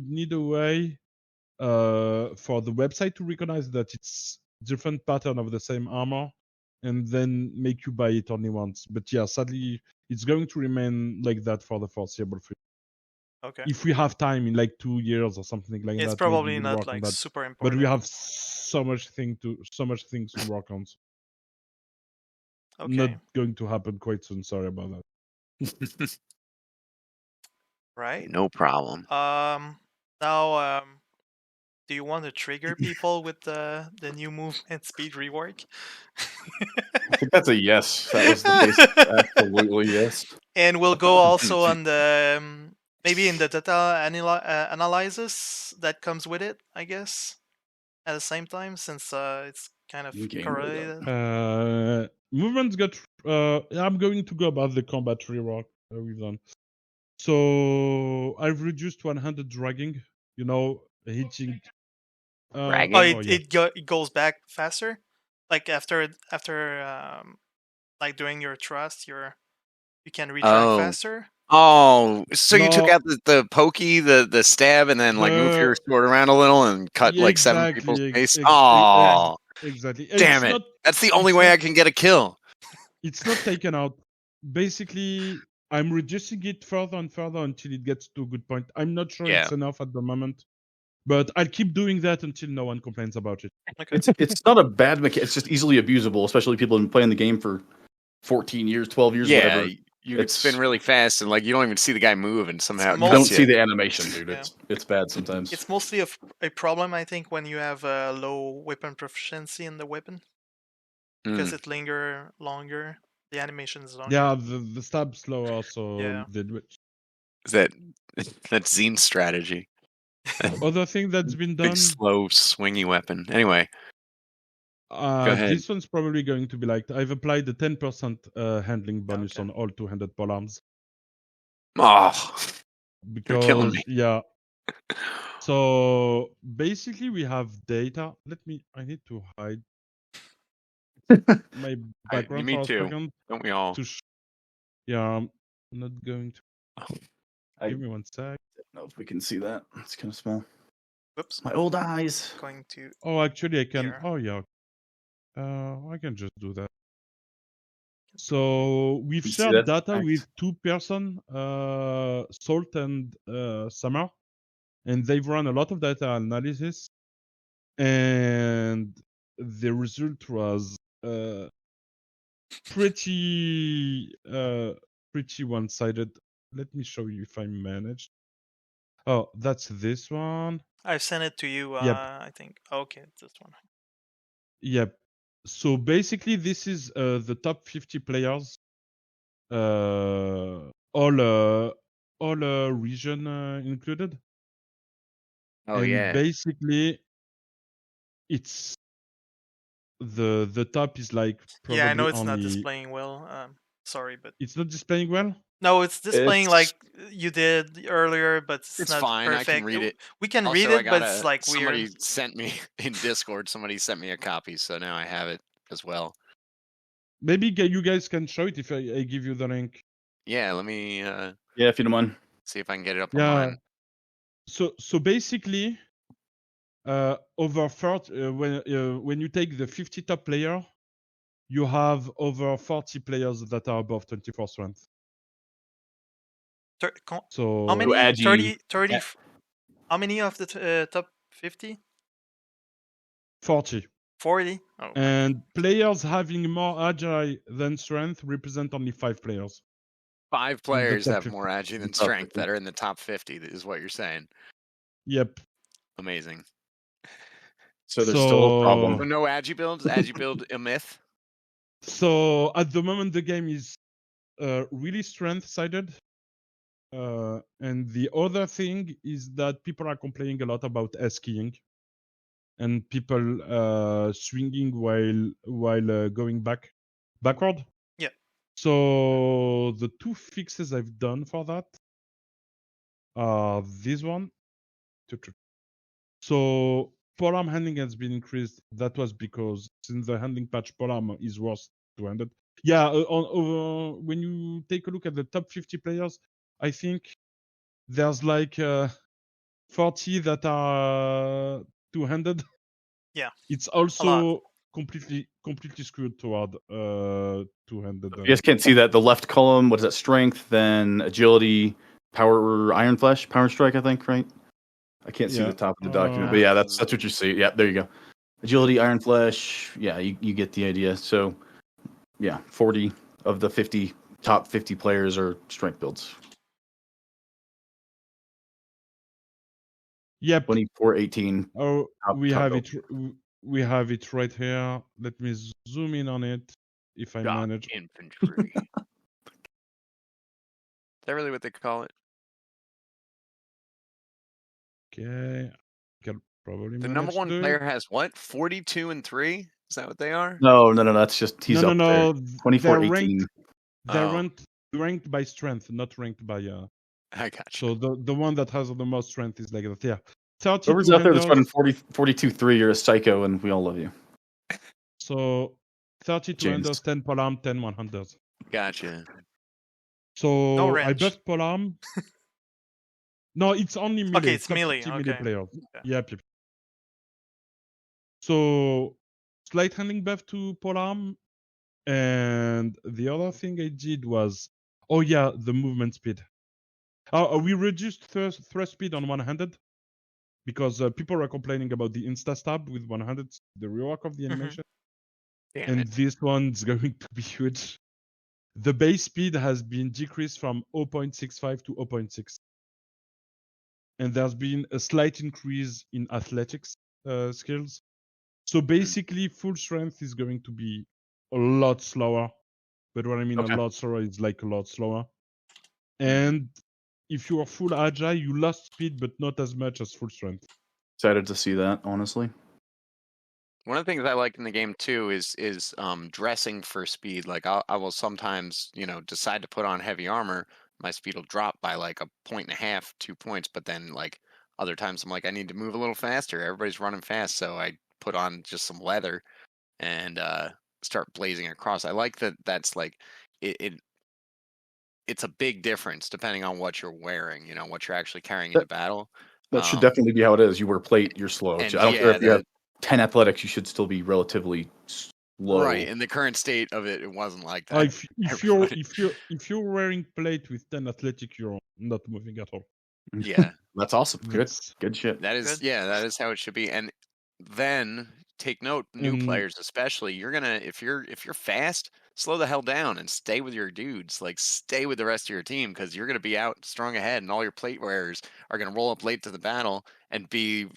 need a way for the website to recognize that it's different pattern of the same armor, and then make you buy it only once. But yeah, sadly, it's going to remain like that for the foreseeable future. Okay. If we have time in like 2 years or something like that, it's probably not like super important. But we have so much things to work on. Okay. Not going to happen quite soon. Sorry about that. Right. No problem. Now, do you want to trigger people with the new movement speed rework? I think that's a yes. That was the case. Absolutely yes. And we'll go also on the maybe in the data analysis that comes with it, I guess, at the same time, since it's kind of correlated. Movements got. I'm going to go about the combat rework we've done. So I've reduced 100 dragging. Hitting. It goes back faster, like after like doing your thrust, you can retract faster. Oh, so you took out the pokey, the stab, and then like move your sword around a little and cut like 7 people's face. Oh, Exactly. Damn it! That's the only way I can get a kill. It's not taken out. Basically, I'm reducing it further and further until it gets to a good point. I'm not sure it's enough at the moment, but I'll keep doing that until no one complains about it. Okay. It's not a bad mechanic. It's just easily abusable, especially people who've been playing the game for 14 years, 12 years, whatever. You could spin really fast and like you don't even see the guy move, and somehow You don't see the animation, dude. Yeah. It's bad sometimes. It's mostly a problem, I think, when you have a low weapon proficiency in the weapon, because it linger longer. The animation is longer. Yeah, the stab slower, so Yeah. Is that Zine's strategy? Other thing that's been done. Big slow swingy weapon. Anyway. Go ahead. This one's probably going to be liked. I've applied the 10% handling bonus on all two-handed polearms. Oh, because you're killing me. Yeah. So basically, we have data. I need to hide my background me for a too. second. Don't we all? Yeah, I'm not going to. Give me one sec. I don't know if we can see that. It's kind of small. Whoops. My old eyes. Going to. Oh, actually, I can. Here. Oh, yeah. I can just do that. So we've shared data with 2 person, Salt and Summer, and they've run a lot of data analysis, and the result was pretty one-sided. Let me show you if I managed. Oh, that's this one. I've sent it to you. Yep. I think. Okay, it's this one. Yep. So basically, this is the top 50 players, all region included. Oh and yeah. Basically, it's the top is like probably Yeah, I know it's only... not displaying well. Sorry, but it's not displaying well. No, it's displaying like you did earlier, but it's not fine. perfect. I can read it. We can also, read it, but it's like somebody weird. sent me in Discord. Somebody sent me a copy, so now I have it as well. Maybe you guys can show it if I give you the link. Yeah, let me. Yeah, if you don't mind. See if I can get it up on mine. So basically, over 30, when you take the 50 top player, you have over 40 players that are above 24 strength. So how many? 30. How many of the top 50? 40. 40. Oh, and players having more agile than strength represent only 5 players. 5 players have more agile than strength that are in the top 50. Is what you're saying? Yep. Amazing. So there's still a problem. So no agi builds. Agi build a myth. So at the moment the game is really strength sided. And the other thing is that people are complaining a lot about S-keying and people swinging while going backward. Yeah. So the 2 fixes I've done for that are this one. So polearm handling has been increased. That was because since the handling patch, polearm is worse two-handed. Yeah, when you take a look at the top 50 players, I think there's like 40 that are two-handed. Yeah. It's also completely skewed toward two-handed. You guys can't see that. The left column, what is that? Strength, then agility, power, iron flesh, power strike, I think, right? I can't see the top of the document, but yeah, that's what you see. Yeah, there you go. Agility, iron flesh. Yeah, you get the idea. So, yeah, 40 of the 50 top 50 players are strength builds. Yep. 24-18. Oh, we have it. We have it right here. Let me zoom in on it if I manage. Infantry. Is that really what they call it? Okay. Probably the number 1 player has what? 42 and 3? Is that what they are? No. That's just he's up there. 24-18. They're ranked by strength, not ranked by. I got So you. the one that has the most strength is like that. Yeah. Whoever's out there that's running 42-3, you're a psycho, and we all love you. So 32 handers, 10 polearm, 10 100s. Gotcha. So no I buffed polearm. No, it's only melee. Okay, it's melee. Melee players. Okay. Yep. So slight handling buff to polearm, and the other thing I did was, the movement speed. We reduced thrust speed on one-handed because people are complaining about the insta stab with one-handed, the rework of the animation, Damn and it. this one's going to be huge. The base speed has been decreased from 0.65 to 0.6. And there's been a slight increase in athletics skills. So basically, full strength is going to be a lot slower. But what I mean a lot slower is like a lot slower. And if you are full agile, you lost speed, but not as much as full strength. Excited to see that, honestly. One of the things I like in the game too is dressing for speed. Like I will sometimes, decide to put on heavy armor. My speed will drop by like 1.5, 2 points, but then like other times I'm like I need to move a little faster. Everybody's running fast, so I put on just some leather and start blazing across. I like that. That's like it's a big difference depending on what you're wearing. What you're actually carrying into battle. That should definitely be how it is. You wear plate, you're slow. I And don't care if you have 10 athletics, you should still be relatively slow. Right. In the current state of it, it wasn't like that. If you're wearing plate with 10 athletic, you're not moving at all. Yeah. That's awesome. Good shit. That is that is how it should be. And then take note, new players especially, you're gonna if you're fast, slow the hell down and stay with your dudes. Like stay with the rest of your team because you're gonna be out strong ahead and all your plate wearers are gonna roll up late to the battle and be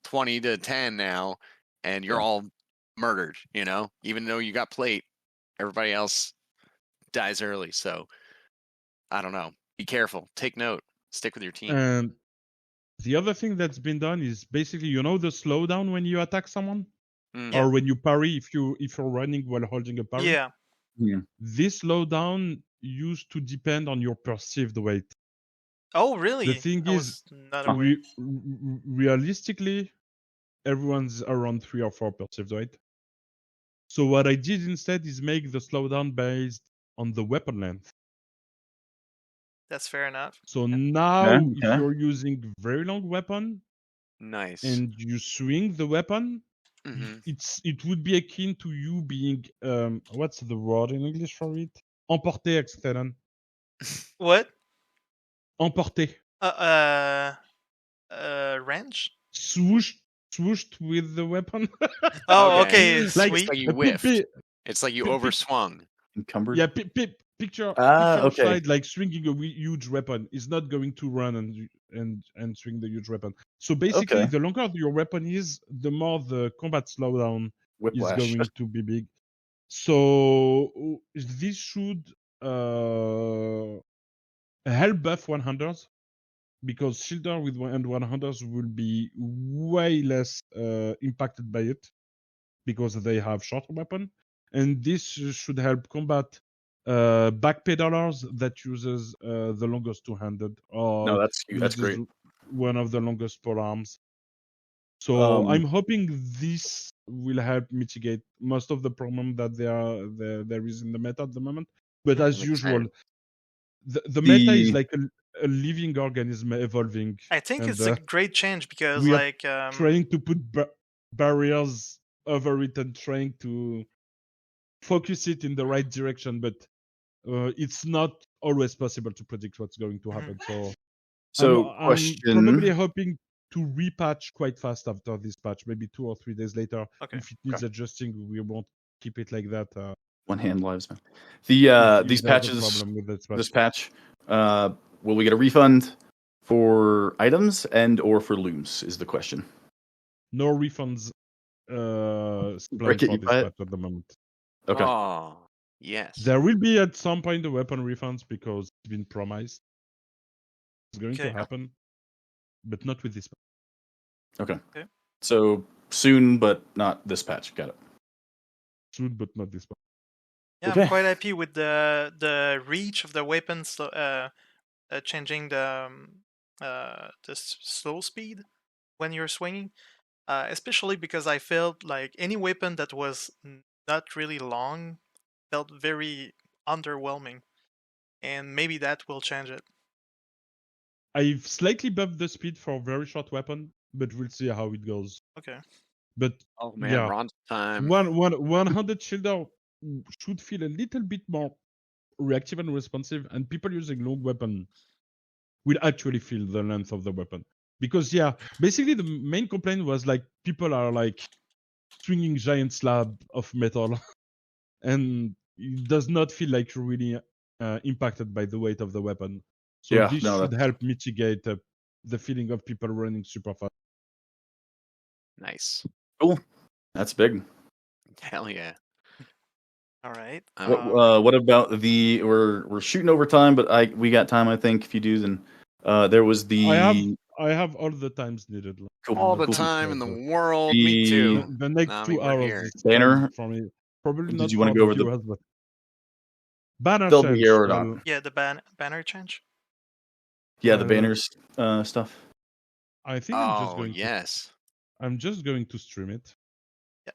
20 to 10 now, and you're all murdered, even though you got plate, everybody else dies early. So I don't know. Be careful. Take note. Stick with your team. And the other thing that's been done is basically, the slowdown when you attack someone, or when you parry if you're running while holding a parry. Yeah. This slowdown used to depend on your perceived weight. Oh, really? The thing is, realistically, everyone's around 3 or 4 perceived weight. So what I did instead is make the slowdown based on the weapon length. That's fair enough. So now, if you're using very long weapon, nice, and you swing the weapon, it would be akin to you being what's the word in English for it? Emporté, etc. What? Emporté. Wrench? Swooshed with the weapon. Okay. It's like you whiffed. It's like you overswung. Encumbered. Yeah, picture okay. slide like swinging a huge weapon is not going to run and swing the huge weapon. So basically, the longer your weapon is, the more the combat slowdown is going to be big. So this should help buff 100s, because shielder with 100s will be way less impacted by it because they have shorter weapon, and this should help combat backpedalers that uses the longest two-handed, or that's great. One of the longest polearms. So I'm hoping this will help mitigate most of the problem that there is in the meta at the moment. But as usual, the meta is like a living organism evolving. I think it's a great change because we are trying to put barriers over it and trying to focus it in the right direction, but it's not always possible to predict what's going to happen. So I'm probably hoping to repatch quite fast after this patch, maybe 2 or 3 days later. If it needs adjusting, we won't keep it like that. One hand lives, man. These patches, this patch, will we get a refund for items and or for looms is the question. No refunds planned for this patch at the moment. Okay. Oh, yes. There will be at some point the weapon refunds because it's been promised. It's going to happen, but not with this patch. Okay. So soon, but not this patch. Got it. Soon, but not this patch. Yeah, I'm quite happy with the reach of the weapons, changing the slow speed when you're swinging, especially because I felt like any weapon that was not really long felt very underwhelming, and maybe that will change it. I've slightly buffed the speed for very short weapon, but we'll see how it goes. Okay. But Oh man, yeah, Ron's time. 100 shielder should feel a little bit more reactive and responsive, and people using long weapon will actually feel the length of the weapon. Because basically the main complaint was like people are like swinging giant slab of metal, and it does not feel like you're really impacted by the weight of the weapon. So Yeah, this no, should that's help mitigate the feeling of people running super fast. Nice. cool. That's big. Hell yeah. All right. What about we're shooting over time, but we got time, I think, if you do. Then there was I have all the times needed. Cool. All the Cool. time in the world. Me The- too. The next No, I 2 mean, we're hours here. is Banner? for me. Probably Did not you wanna for go the over the- viewers, but banner They'll be change. here or not. Well, Yeah, the banner change. Yeah, the Well, banners stuff. I think Yes. I'm just going to stream it. Yeah.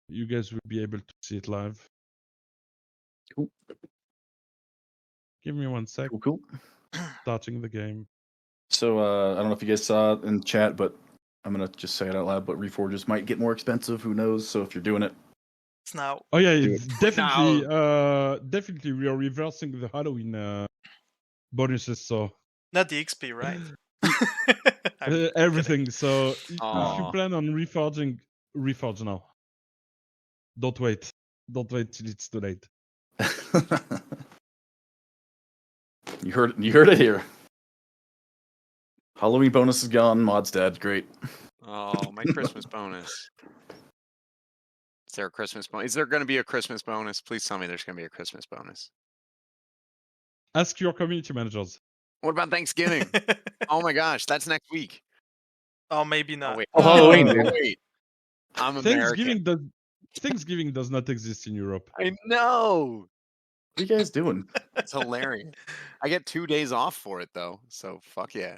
You guys will be able to see it live. Cool. Give me 1 sec. Cool. Starting the game. So I don't know if you guys saw it in chat, but I'm gonna just say it out loud. But reforges might get more expensive. Who knows? So if you're doing it, It's now. Oh yeah, Do it's definitely we are reversing the Halloween bonuses. So Not the XP, right? everything. So if you Aw. plan on reforging, reforge now. Don't wait. Don't wait till it's too late. you heard it here. Halloween bonus is gone. Mod's dead. Great. Oh, my Christmas bonus. Is there a Christmas bonus? Is there going to be a Christmas bonus? Please tell me there's going to be a Christmas bonus. Ask your community managers. What about Thanksgiving? Oh my gosh, that's next week. Oh, maybe Oh not. wait. Oh, Halloween, Oh, dude. wait. I'm American. Thanksgiving does not exist in Europe. I know. What are you guys doing? It's hilarious. I get 2 days off for it though, so fuck yeah.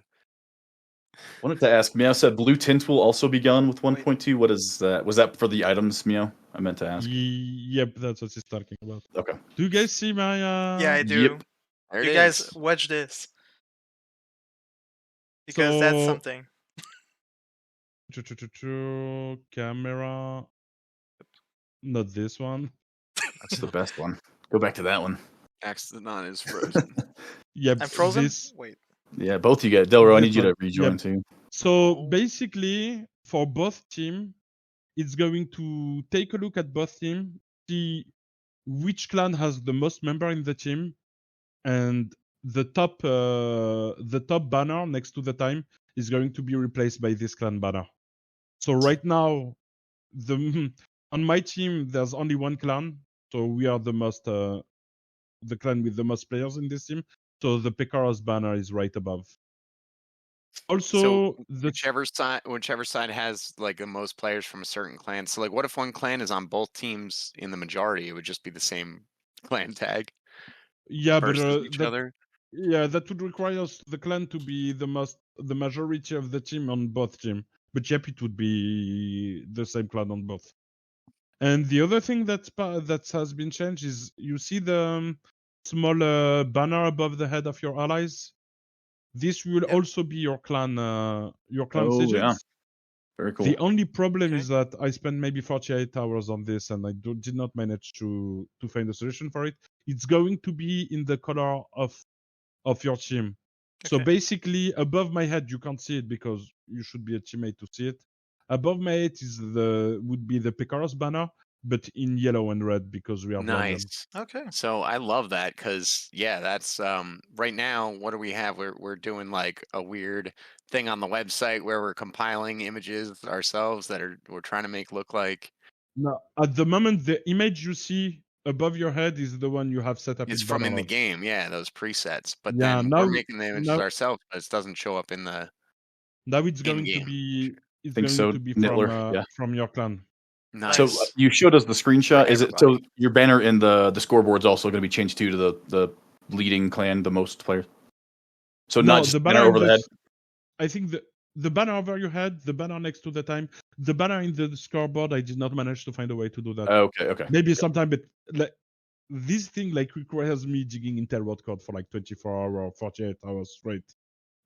Wanted to ask. Meow said blue tint will also be gone with 1.2. What is that? Was that for the items, Meow? I meant to ask. Yep, that's what he's talking about. Okay. Do you guys see my? Yeah, I do. Yep. There You it guys is. watch this because that's So- something. Camera. Not this one. That's the best one. Go back to that one. Accident is frozen. Yep. I'm frozen. This. Wait. Yeah, both you guys. Delro, I This need you to one. rejoin Yep. too. So basically, for both team, it's going to take a look at both team, see which clan has the most member in the team, and the top banner next to the time is going to be replaced by this clan banner. So right now, on my team there's only one clan, so we are the clan with the most players in this team. So the Pekaros banner is right above. Also, So whichever side has like the most players from a certain clan. So like, what if one clan is on both teams in the majority? It would just be the same clan tag yeah, but versus each other. yeah, that would require the clan to be the majority of the team on both team. But yep, it would be the same clan on both. And the other thing that has been changed is you see the small banner above the head of your allies. This will also be your clan Oh, sigils. yeah. Very cool. The only problem Okay. is that I spent maybe 48 hours on this and I did not manage to find a solution for it. It's going to be in the color of your team. So Okay. basically, above my head, you can't see it because you should be a teammate to see it. Above my head would be the Pekaros banner, but in yellow and red because we are blended. Nice. Okay. So I love that because that's right now. What do we have? We're doing like a weird thing on the website where we're compiling images ourselves that we're trying to make look like Now, at the moment, the image you see above your head is the one you have set up. it's in from in the Bannerlord. game. Yeah, those presets. But Yeah, then now- we're making the images now- ourselves, but it doesn't show up in the. Now it's going to In-game. be Think so, Nittler, yeah. from your clan. Nice. So you showed us the screenshot. For Is it so everybody. your banner in the scoreboard's also going to be changed too to the leading clan, the most players? So No, not just the banner banner over the head. I think the banner over your head, the banner next to the time, the banner in the scoreboard. I did not manage to find a way to do that. Okay. Maybe sometime, but this thing requires me digging Intel word code for 24 hours or 48 hours straight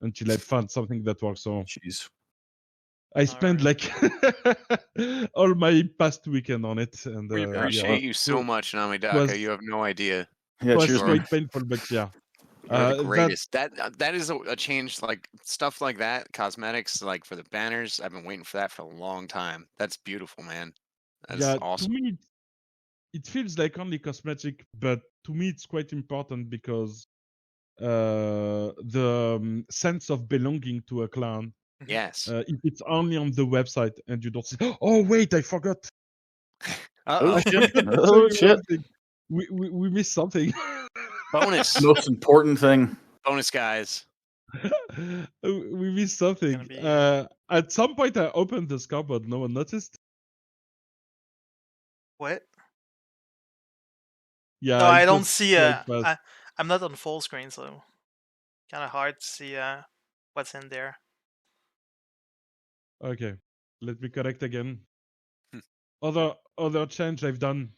until I found something that works. So Jeez. I spent like all my past weekend on it, and We appreciate you so much, Namidaka. was- You have no idea. Yeah, was cheers, man. quite painful, but yeah. You're the That greatest. That is a change, like stuff like that, cosmetics, like for the banners. I've been waiting for that for a long time. That's beautiful, man. That is yeah, to awesome. me it feels like only cosmetic, but to me it's quite important because the sense of belonging to a clan. Yes. If it's only on the website and you don't see, oh wait, I forgot. Oh Uh-oh. shit! To tell Oh you shit! one thing. We missed something. Bonus. Most important thing. Bonus, guys. We missed something. Gonna be, At some point, I opened the scoreboard. No one noticed. What? Yeah, No, I it don't was see. quite fast. I'm not on full screen, so kind of hard to see what's in there. Okay, let me correct again. Hmm. Other change I've done.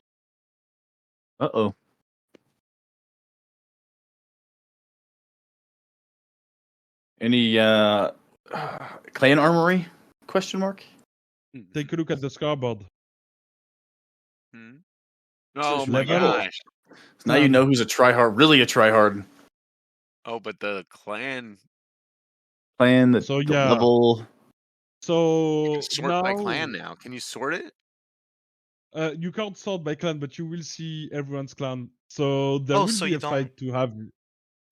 Uh-oh. Any clan armory? Question mark. Take a look at the scoreboard. Hmm. Oh my level. gosh. So now you know who's a tryhard, really a tryhard. Oh, but the clan. Clan that So, the yeah. level. You So can sort by clan now. Can you sort it? You can't sort by clan, but you will see everyone's clan. So there will so be you a fight to have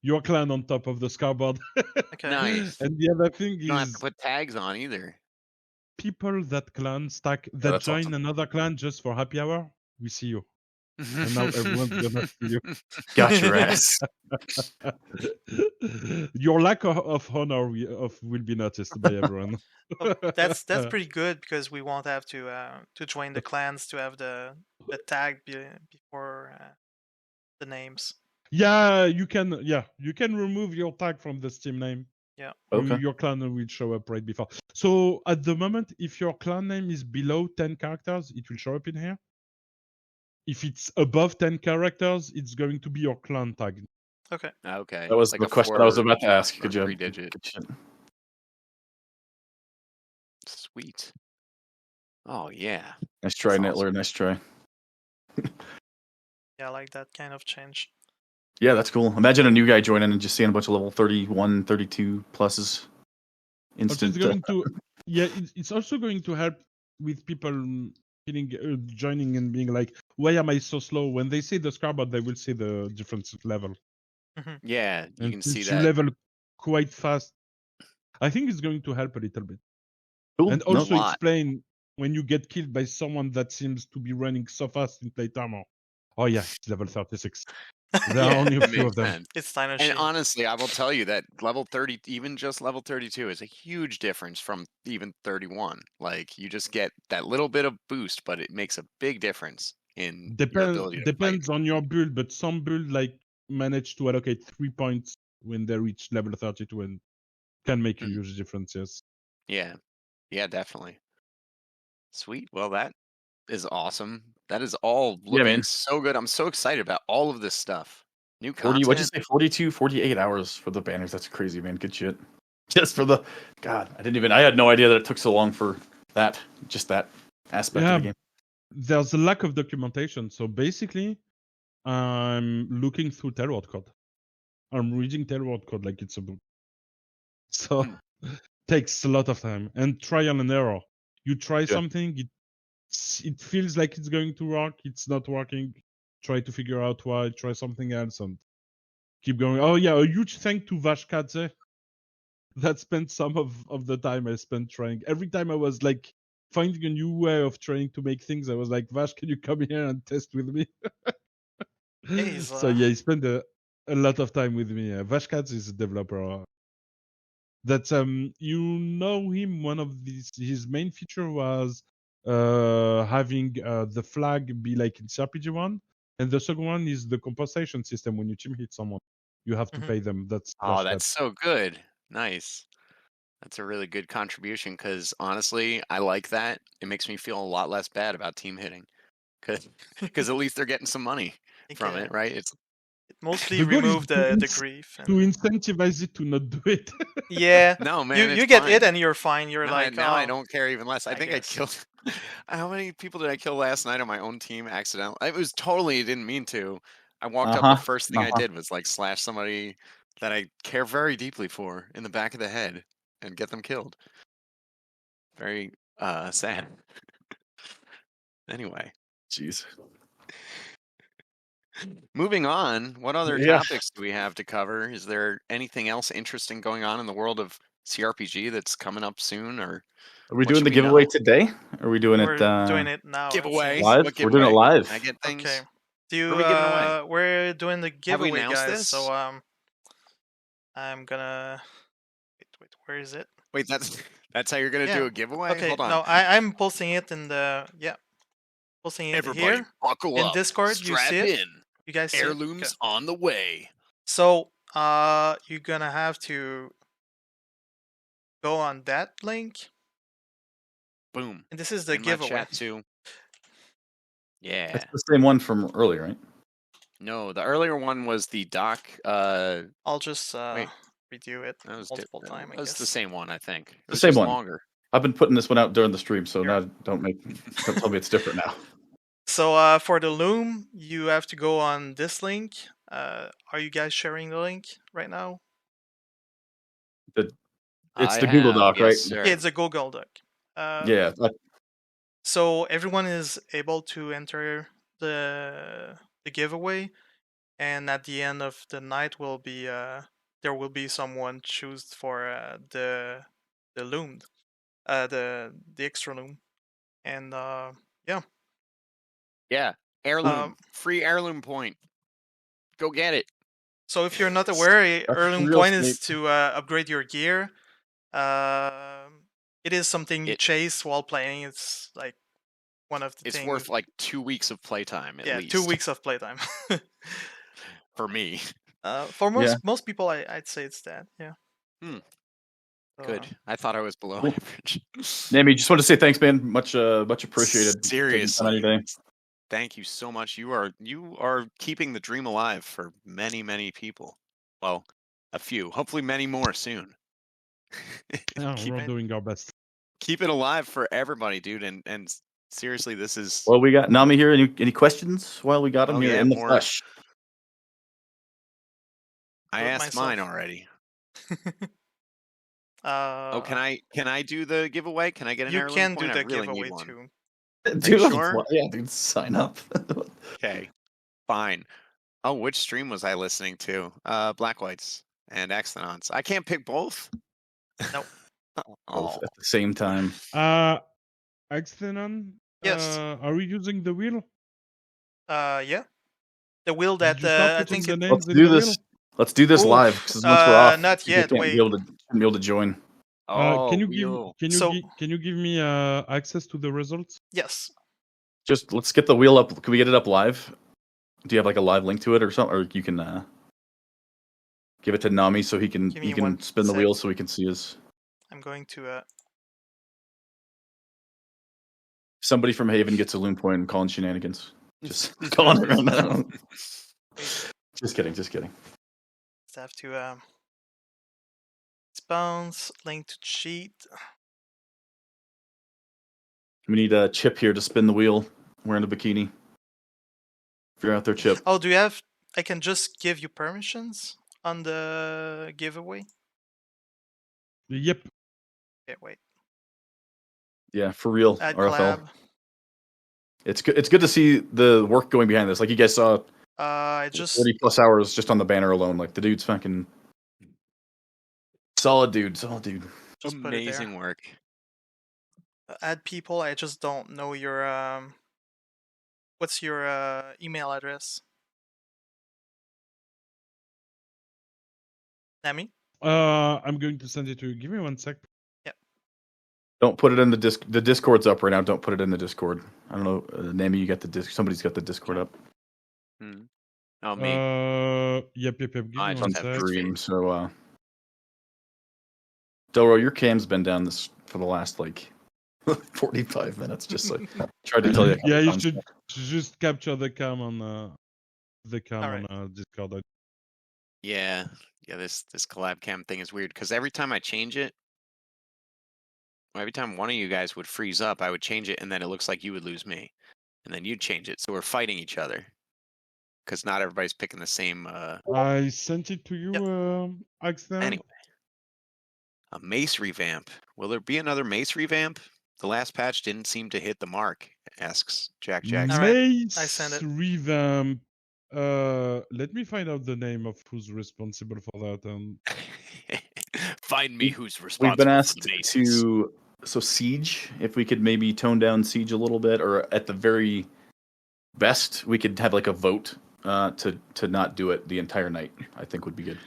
your clan on top of the scoreboard. Okay. Nice. And the other thing You don't have to is put tags on either. people that clan stack that that's join awesome. another clan just for happy hour. We see you. And now everyone's gonna see you. Got your ass. Your lack of honor will be noticed by everyone. That's pretty good because we won't have to join the clans to have the tag before the names. Yeah, you can remove your tag from the Steam name. Yeah. Okay. Your clan will show up right before. So at the moment, if your clan name is below 10 characters, it will show up in here. If it's above 10 characters, it's going to be your clan tag. Okay. Okay. That was like the a question I was 4 about to ask. or Good job. 3-digit. Good shit. Sweet. Oh yeah. Nice try, That's Nettler. Nice try. Yeah, I like that kind of change. Yeah, that's cool. Imagine a new guy joining and just seeing a bunch of level 31, 32 pluses. Instant. It's also going to help with people joining and being like, why am I so slow? When they see the scoreboard, they will see the difference level. Yeah, you And can see since that. you level quite fast, I think it's going to help a little bit. Cool. And also lot. explain when you get killed by someone that seems to be running so fast in plate armor. Oh yeah, it's level 36. There are only a That few of makes them. sense. It's Dino And Shield. honestly, I will tell you that level 30, even just level 32, is a huge difference from even 31. Like you just get that little bit of boost, but it makes a big difference in your ability to Depends fight. on your build, but some build like manage to allocate 3 points when they reach level 32 and can make a huge difference. Yes. Yeah. Yeah, definitely. Sweet. Well, that is awesome. That is all looking man. so good. I'm so excited about all of this stuff. New 40, content. what'd you say? 42, 48 hours for the banners. That's crazy, man. Good shit. Just for the God, I had no idea that it took so long for that. Just that aspect of the game. There's a lack of documentation. So basically, I'm looking through Tailward code. I'm reading Tailward code like it's a book. So takes a lot of time and trial and error. You try something, it feels like it's going to work, it's not working. Try to figure out why, try something else and keep going. Oh yeah, a huge thank to Vashkadze. That spent some of the time I spent trying. Every time I was like finding a new way of trying to make things, I was like, Vash, can you come here and test with me? So yeah, he spent a lot of time with me. Vashkadze is a developer. That you know him. One of his main feature was having the flag be like in cRPG 1, and the second one is the compensation system. When you team hit someone, you have to pay them. That's that's so good. Nice. That's a really good contribution because honestly, I like that. It makes me feel a lot less bad about team hitting because at least they're getting some money from it, right? It mostly The goal is remove to the grief. to And... incentivize you to not do it. Yeah, No, man, you it's get fine. it and you're fine. You're Now, like, now I oh, don't care even less. I I think I guess. killed. How many people did I kill last night on my own team accidentally? It was totally didn't mean to. I walked up. The first thing I did was like slash somebody that I care very deeply for in the back of the head and get them killed. Very sad. Anyway, Jeez. moving on. What other Yeah. topics do we have to cover? Is there anything else interesting going on in the world of cRPG that's coming up soon, or Are we what doing should the we giveaway know? today? Are we doing We're it doing it now. it Giveaway? seems. live? What We're doing it giveaway? live. Can I get things? Okay. Do you, What are we giving away? we're doing the Have we giveaway, announced guys. this? So I'm gonna wait. Where is it? Wait, that's how you're gonna do Yeah. a giveaway? Okay. Hold on. No, I'm posting it in the posting it Everybody, here buckle in up. Discord. You Strap see it? in. You guys see it? Heirlooms Okay. on the way. So you're gonna have to go on that link, Boom. and this is the In my giveaway. chat too. Yeah. That's the same one from earlier, right? No, the earlier one was the doc. I'll just Wait. redo it That was multiple times. I That's guess the same one, I think. It The was same just one. longer. I've been putting this one out during the stream, so Here. now don't tell me it's different now. So for the loom, you have to go on this link. Are you guys sharing the link right now? It's the Google Doc, right? yes, sir. Yeah, it's a Google Doc. Yeah. So everyone is able to enter the giveaway, and at the end of the night will be there will be someone choose for the loomed, the extra loom, and yeah. Yeah. Heirloom. Um, Free heirloom point. Go get it. So if you're not aware, heirloom real point is estate. to upgrade your gear. It is something you chase while playing. It's like one of the It's things. worth like 2 weeks of playtime at least. 2 weeks of playtime. For me. For most people, I'd say it's that. Yeah. So, Good. I thought I was below Cool. average. Nami, just want to say thanks, man. Much appreciated. Seriously. Day. Thank you so much. You are keeping the dream alive for many, many people. Well, a few. Hopefully many more soon. Yeah, we're doing our best. Keep it alive for everybody, dude. And seriously, this is Well, we got Nami here. Any questions while we got him here in the flesh? I asked mine already. Can I do the giveaway? Can I get an heirloom can point? do the I really giveaway need one. too. Dude, sure? Yeah, dude, sign up. Okay, fine. Oh, which stream was I listening to? Black Whites and Exonons. I can't pick both. Nope. Both at the same time. Extenon? Yes. Are we using the wheel? Yeah. The wheel that Did you start I putting think the it, names Let's in do the this. wheel? Let's do this Oof, live because once we're off, not people yet, can't wait. be able to join. Oh, can you wheel. give me access to the results? Yes. Just let's get the wheel up. Can we get it up live? Do you have like a live link to it or something? Or you can give it to Nami so he can spin the wheel so we can see his. I'm going to. Somebody from Haven gets a loom point and calling shenanigans. Just calling it right now. Just kidding. Just have to bounce link to cheat. We need a Chip here to spin the wheel wearing a bikini. If you're out there, Chip. Oh, do you have? I can just give you permissions on the giveaway. Yep. Okay, wait. Yeah, for real. Add RFL. collab. It's good. It's good to see the work going behind this. Like you guys saw. I just 40+ hours just on the banner alone. Like the dude's fucking solid dude. Just Amazing work. Add people. I just don't know your what's your email address? Nami? I'm going to send it to you. Give me 1 sec. Yeah. Don't put it in the Discord's up right now. Don't put it in the Discord. I don't know. Nami, you got the Somebody's got the Discord up. Oh, me. Yep. Give me I 1 just have sec. Dream. So, Delro, your cam's been down this for the last 45 minutes. Just tried to tell you. Yeah, you should just capture the cam on Discord. Yeah, this collab cam thing is weird because every time I change it, or every time one of you guys would freeze up, I would change it, and then it looks like you would lose me, and then you'd change it. So we're fighting each other because not everybody's picking the same. I sent it to you, Yep. Axel. Anyway, a mace revamp. Will there be another mace revamp? The last patch didn't seem to hit the mark. Asks Jack Jackson. All right, Mace I send it. revamp. Let me find out the name of who's responsible for that. And Find me who's We've responsible been for asked the maces. so Siege, if we could maybe tone down Siege a little bit, or at the very best, we could have like a vote to not do it the entire night. I think would be good.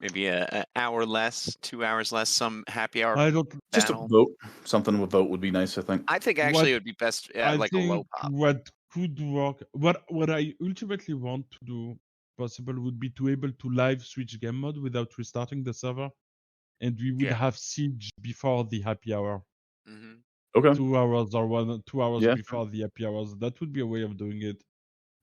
Maybe an hour less, 2 hours less, some happy hour I don't. Just a battle. vote. Something with vote would be nice. I think. I think actually it would be best I like a think low pop. what could work, what I ultimately want to do, possible, would be to able to live switch game mode without restarting the server, and we would Yeah. have Siege before the happy hour. Hmm. Okay. 2 hours or 2 hours Yeah. before the happy hours. That would be a way of doing it.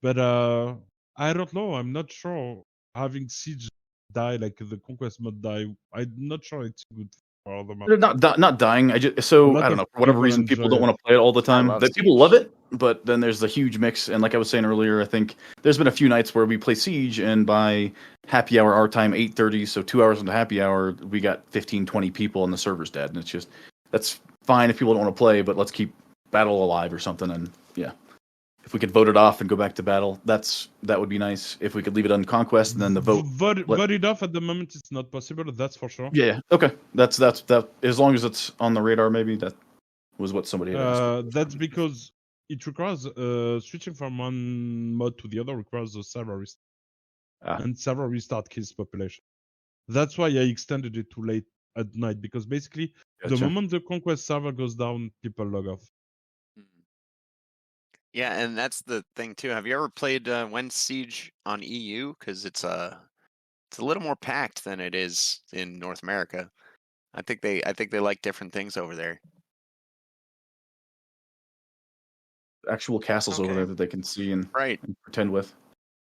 But I don't know. I'm not sure having Siege die like the Conquest mode die. I'm not sure it's good for the map. They're not dying. I A don't lot know, of for whatever people reason people enjoy don't it. want to play it all the time. love That people Siege. love it, but then there's the huge mix. And like I was saying earlier, I think there's been a few nights where we play Siege, and by happy hour our time 8:30, so 2 hours into happy hour, we got 15, 20 people and the server's dead. And it's just that's fine if people don't want to play, but let's keep battle alive or something. And yeah, if we could vote it off and go back to battle, that would be nice. If we could leave it on conquest and then the vote. Vote it off at the moment. It's not possible. That's for sure. Yeah. Okay. That's that. As long as it's on the radar, maybe that was what somebody had asked. That's because it requires switching from one mod to the other requires a server restart, and server restart kills population. That's why I extended it to late at night, because basically the Gotcha. moment the conquest server goes down, people log off. Yeah, and that's the thing too. Have you ever played When Siege on EU? Because it's a little more packed than it is in North America. I think they like different things over there. Actual castles over Okay. there that they can see and Right. pretend with.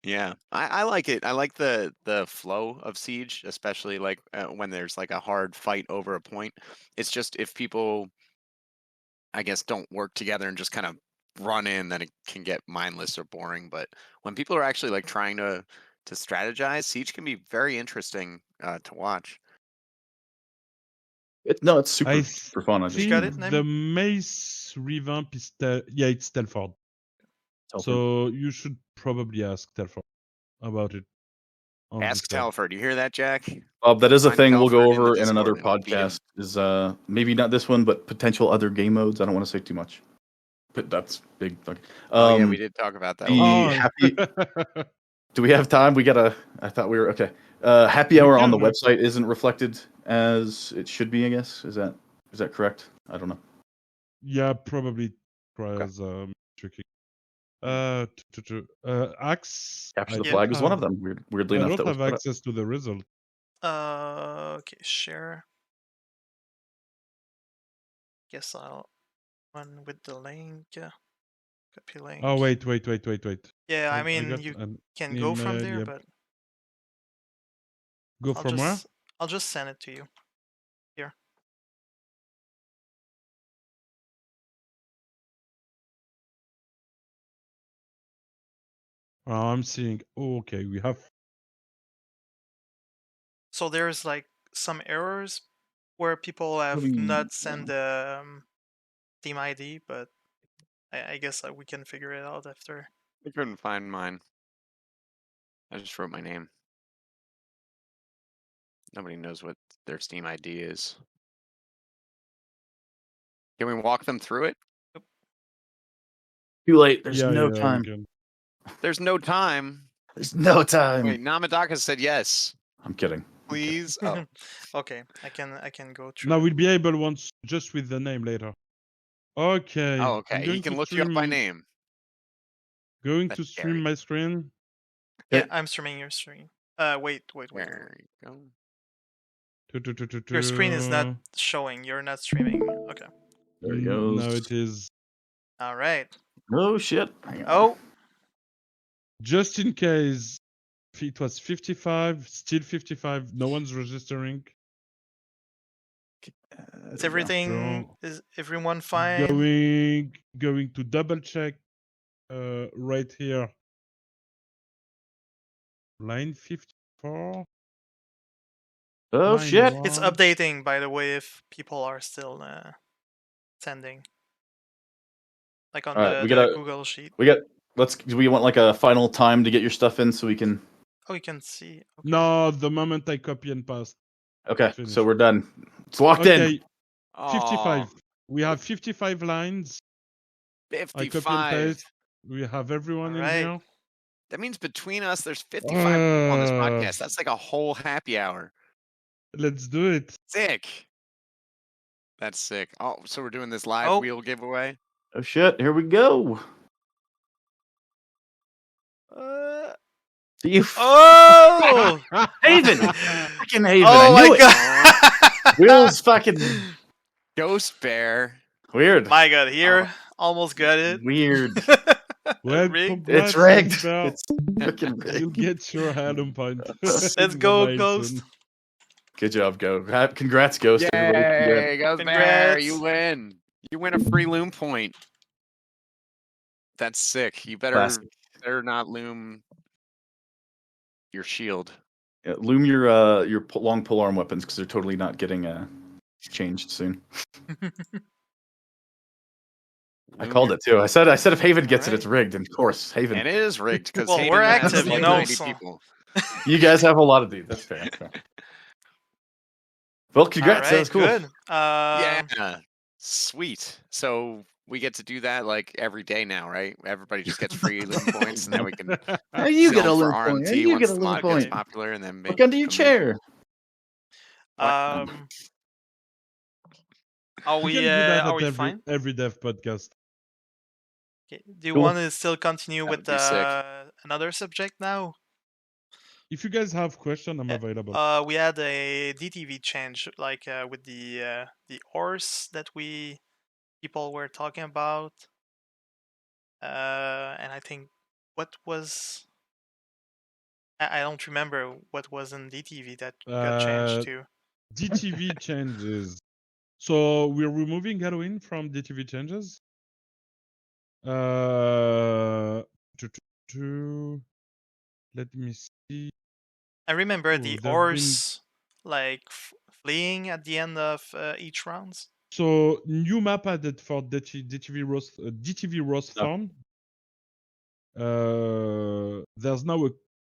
Yeah, I like it. I like the flow of Siege, especially like when there's like a hard fight over a point. It's just if people, I guess, don't work together and just kind of run in, then it can get mindless or boring. But when people are actually like trying to strategize, Siege can be very interesting to watch. It's super I super fun. I just think got it, the Nami? mace revamp is it's Telford. So you should probably ask Telford about it. on Ask Discord. Telford. You hear that, Jack? Bob, that is a Find thing we'll go Telford in the over in another Discord and beat him. podcast. Is maybe not this one, but potential other game modes. I don't want to say too much, but that's big. Oh yeah, we did talk about that. the Oh. happy. Do we have time? I thought we were okay. Happy hour on the can, website isn't reflected as it should be. I guess is that correct? I don't know. Yeah, probably requires tricking. Axe. Capture the Yeah. flag is one of them. Weirdly I enough, don't that was have put up. access to the result. Okay, share. Guess I'll run with the link. Copy link. Oh wait. Yeah, I mean got you an can go from email, there, yep. but Go from where? I'll just send it to you. Here. Oh, I'm seeing. Oh, okay, we have. So there's like some errors where people have not sent the team ID, but I guess we can figure it out after. I couldn't find mine. I just wrote my name. Nobody knows what their Steam ID is. Can we walk them through it? Too late. There's Yeah, no we time. can. There's no time. There's no time. Wait, Namidaka said yes. I'm kidding. Please. Oh, Okay, I can go through. Now we'll be able once just with the name later. Okay. oh I'm okay. He going can to look you up stream- by name. Going That's to stream scary. my screen. Yeah, I'm streaming your stream. Wait. There you go. Your screen is not showing. You're not streaming. Okay. There he goes. No, it is. All right. Oh shit. Hang on. Oh, Just in case It was 55, still 55. No one's registering. Is everything? So Is everyone fine? going to double check right here. Line 54. Oh line shit! It's 1. updating, by the way, if people are still sending. Like on All right, the Google sheet. Do we want like a final time to get your stuff in so we can? Oh, you can see. Okay. No, the moment I copy and paste. Okay, Finished. so we're done. It's locked in. 55. We have 55 lines. 55. I copy and paste. We have everyone in here. That means between us, there's 55 people on this podcast. That's like a whole happy hour. Let's do it. Sick. That's sick. Oh, so we're doing this live wheel giveaway. Oh shit! Here we go. Oh, Haven! Fucking Haven! Oh I knew my it. god! Will's fucking Ghost Bear. weird. My god, here almost got it. Weird. Well, Rigged. It's rigged. Ghost Bear. It's fucking rigged. You'll get your Halloween point. Let's go, Ghost. Good job, Ghost. Congrats, Ghost. Yay, Ghost Bear. Congrats. You win. You win a free loom point. That's sick. You better not loom your shield. Yeah, loom your long polearm weapons because they're totally not getting changed soon. I called it too. I said if Haven gets it, it's rigged. And of course, Haven. And it is rigged because Well, we're active, like you know. 90 people. You guys have a lot of these. That's fair. Well, congrats. That was cool. Good. Yeah, sweet. So we get to do that like every day now, right? Everybody just gets free loom points, and then we can You get a sell loom for point. RMT You once get a the loom mod gets point. popular, and then Look under your chair. Are We can do that are at we fine? every dev podcast. Okay. Do you Cool. want to still continue That with would be sick. another subject now? If you guys have questions, I'm available. We had a DTV change, like with the horse that people were talking about, and I think what was I don't remember what was in DTV that got changed too. DTV changes. So we're removing Halloween from DTV changes. Let me see. I remember the there've horse like fleeing at the end of each rounds. So new map added for DTV Roast Farm. There's now a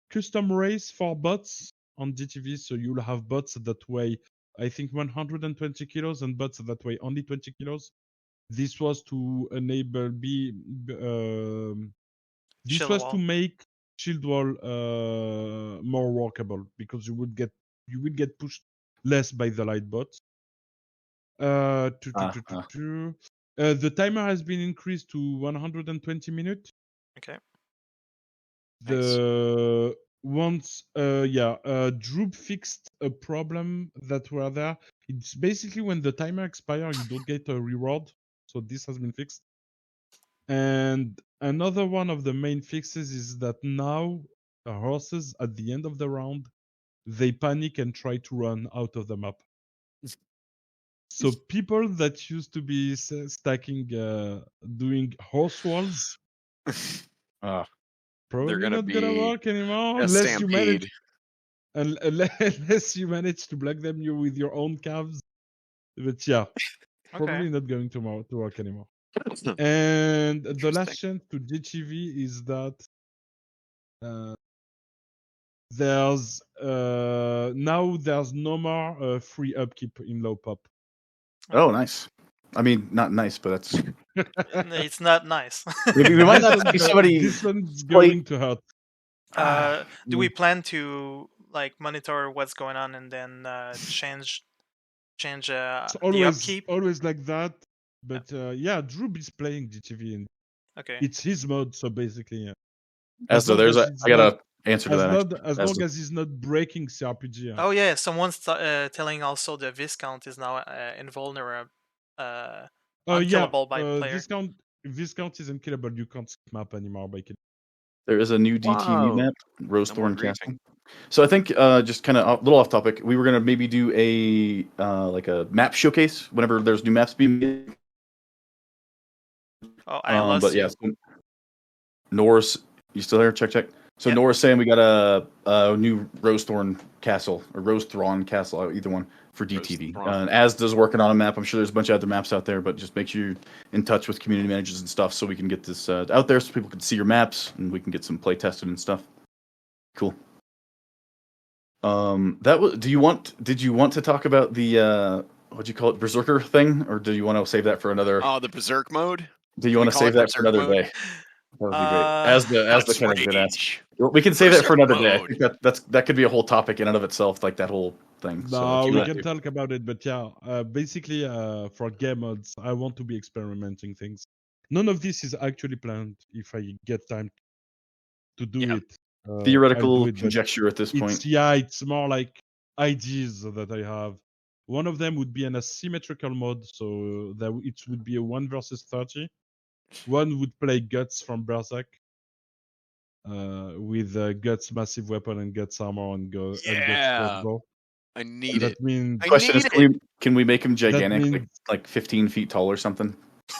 custom race for bots on DTV, so you'll have bots that weigh, I think, 120 kilos and bots that weigh only 20 kilos. This was to enable this was to make shield wall more workable because you would get pushed less by the light bots. The timer has been increased to 120 minutes. Okay. Droop fixed a problem that were there. It's basically when the timer expires, you don't get a reward. So this has been fixed. And another one of the main fixes is that now horses at the end of the round, they panic and try to run out of the map. So people that used to be stacking, doing horse walls, probably not gonna work anymore unless you manage to block them with your own calves. But yeah, probably not going to work anymore. And the last chance to DTV is that there's no more free upkeep in low pop. Oh, nice. I mean, not nice, but that's. It's not nice. we might not see somebody. This one's going to hurt. Do we plan to like monitor what's going on and then change the upkeep? Always like that. But Droop is playing DTV and it's his mode, so basically I gotta answer to that. As long as he's not breaking cRPG. Oh yeah, someone's telling also the Viscount is now invulnerable. Unkillable by player. Viscount is unkillable. You can't skip map anymore by killing. There is a new DTV Whoa. map, Rose No more Thorn Castle. briefing. So I think just kind of a little off topic, we were gonna maybe do a like a map showcase whenever there's new maps being made. Oh, I lost But you. yeah, so Norris, you still there? Check. So Yep. Nora's saying we got a new Rose Thorn Castle or Rose Thrawn Castle, either one for DTV. Thrawn. And Asda's working on a map. I'm sure there's a bunch of other maps out there, but just make sure you're in touch with community managers and stuff so we can get this out there so people can see your maps and we can get some play tested and stuff. Cool. That was. Did you want to talk about the what'd you call it, Berserker thing, or do you want to save that for another? Oh, the Berserk mode? Do you want to call save it that for Berserk another mode? day? That would be great. As the kind of good ass. Rage. We can save that for Berserk another day. I mode. think that could be a whole topic in and of itself, like that whole thing. No, if we you can want talk about it, but yeah, basically, for game mods, I want to be experimenting things. None of this is actually planned. If I get time to do Yeah. it, I'll theoretical do it, but conjecture at this point. it's more like ideas that I have. One of them would be an asymmetrical mode, so that it would be a 1 versus 30. One would play Guts from Berserk, with Guts massive weapon and Guts armor and Guts Yeah. crossbow. I need it. That means I Question is, need can we make him gigantic, means- like 15 feet tall or something?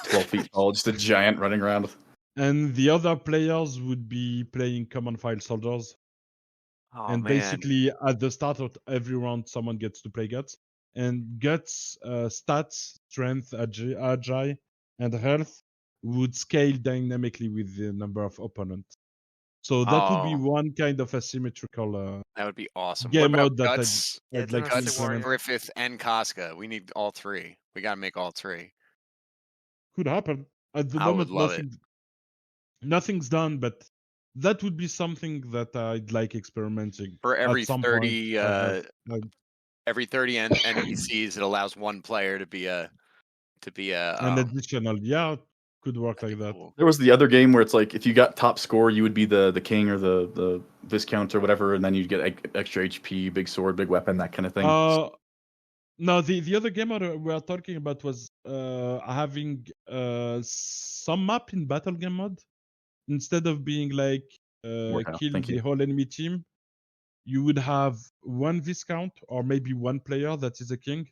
12 feet tall, just a giant running around. and the other players would be playing common file soldiers. Oh, And man. basically, at the start of every round, someone gets to play Guts. And Guts stats, strength, agile, and health would scale dynamically with the number of opponents. So that would be Oh. one kind of asymmetrical That would be awesome. game what about mode that Guts, Yeah, I'd like to Dynasty Guts, Warrior. implement. Griffith, and Casca? We need all three. We got to make all three. Could happen. At the I would moment, love it. nothing's done, but that would be something that I'd like experimenting. For every At some 30, point, I have, like, every 30 NPCs, it allows one player to be a an additional, yeah, could work like that. cool. There was the other game where it's like if you got top score, you would be the king or the viscount or whatever, and then you'd get extra HP, big sword, big weapon, that kind of thing. No, the other game we are talking about was having some map in battle game mode. Instead of being like Workout, kill thank the you. whole enemy team, you would have one viscount or maybe one player that is a king.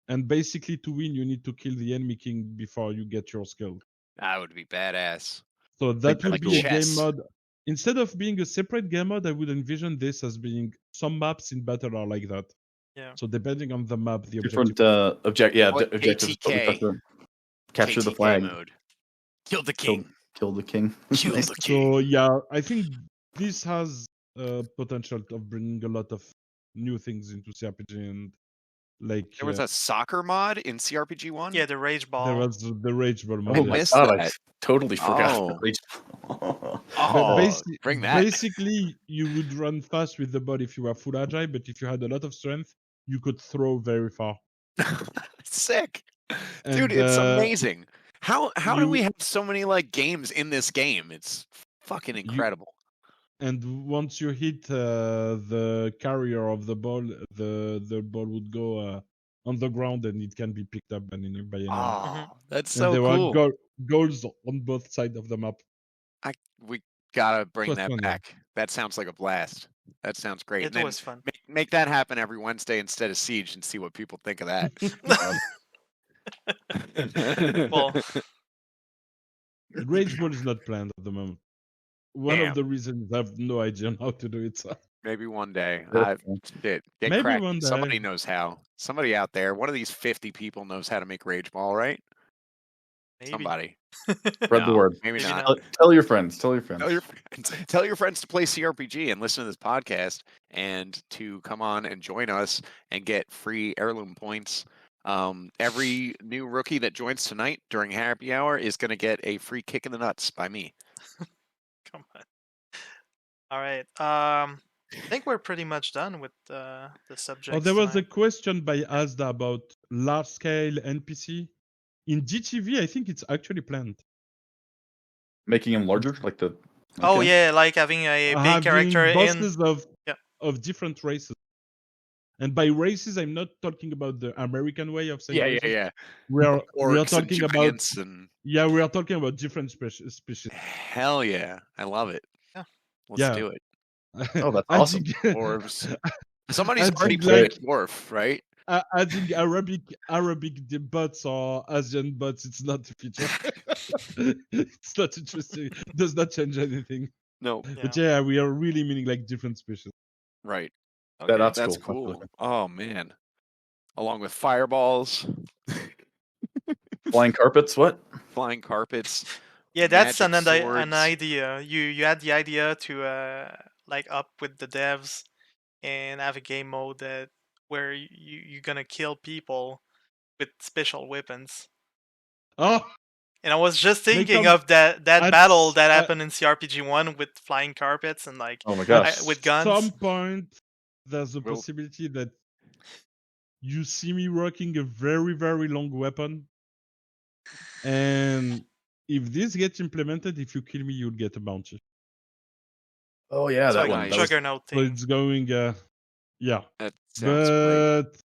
And basically to win, you need to kill the enemy king before you get your skill. That would be badass. So that would like be a chess. game mode. Instead of being a separate game mode, I would envision this as being some maps in battle are like that. Yeah. So depending on the map, the Different objective. objectives. KTK. Capture the KTK flag. mode. Kill the Kill- king. Kill the king. Kill Nice. the king. So yeah, I think this has potential of bringing a lot of new things into cRPG and like There was a soccer mod in cRPG 1? Yeah, the Rage Ball. there was the Rage Ball Oh mod. my missed god, I that. totally forgot. Oh. about Rage. But Oh, bring that. Basically, you would run fast with the ball if you were full agile, but if you had a lot of strength, you could throw very far. Sick. And, Dude, it's amazing. How do you- we have so many like games in this game? It's fucking incredible. And once you hit the carrier of the ball would go on the ground and it can be picked up by anyone. Oh, that's And so there cool. are goals on both sides of the map. We gotta bring was that fun, though. back. That sounds like a blast. That sounds great. It And then was fun. make that happen every Wednesday instead of Siege and see what people think of that. Well, Rage Ball is not planned at the moment. One Damn. of the reasons I have no idea on how to do it. So. Maybe one day. Okay. Shit, get Maybe cracking. one Somebody day. knows how. Somebody out there, one of these 50 people knows how to make Rage Ball, right? maybe. Spread Somebody. the No, word. Maybe Maybe not. not. Tell your friends. Tell your friends. Tell your friends to play cRPG and listen to this podcast and to come on and join us and get free heirloom points. Every new rookie that joins tonight during happy hour is going to get a free kick in the nuts by me. Come on. All right. I think we're pretty much done with the subject. Oh, there was a question by Asda about large scale NPC. In GTV, I think it's actually planned. Making him larger, like the. Oh okay. yeah, like having a big Having character in. bosses Yeah. of different races. And by races, I'm not talking about the American way of saying races. Yeah. We are Orcs talking and about giants and we are talking about different species. hell yeah, I love it. Let's do it. Oh, that's awesome. Dwarves. Somebody's already adding played like dwarf, right? adding Arabic bots or Asian bots. It's not a feature. It's not interesting. Does not change anything. No. But Yeah. yeah, we are really meaning like different species. Right. Okay. That's That's cool. cool. Oh man. Along with fireballs, Flying carpets, what? flying carpets, Yeah, that's magic an swords. idea. You had the idea to like up with the devs and have a game mode that where you're gonna kill people with special weapons. Oh, And I was just make thinking them of that at battle that happened in cRPG 1 with flying carpets and like Oh my at gosh. with guns. some point. There's a Well- possibility that you see me rocking a very, very long weapon. And if this gets implemented, if you kill me, you'll get a bounty. Oh yeah, It's that like one. a That was, juggernaut So thing. it's going, yeah. That sounds great. But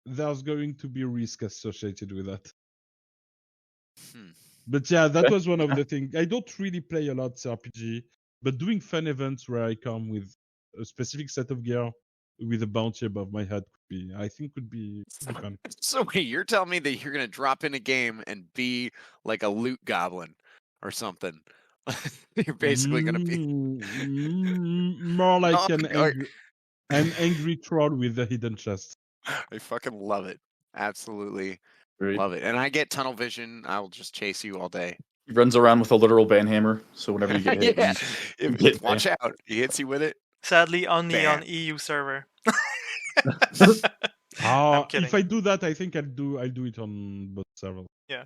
there's going to be risk associated with that. Hmm. But yeah, that Okay. was one of the things. I don't really play a lot RPG, but doing fun events where I come with a specific set of gear with a bounty above my head I think could be fun. So wait, you're telling me that you're gonna drop in a game and be like a loot goblin or something? You're basically gonna be More like Oh, an angry troll with a hidden chest. I fucking love it. Absolutely Agreed. love it. And I get tunnel vision. I'll just chase you all day. He runs around with a literal banhammer, so whenever you get hit, Yeah. get Watch out. He hits you with it. Sadly, only Bam. on EU server. kidding. If I do that, I think I'll do it on both servers. Yeah.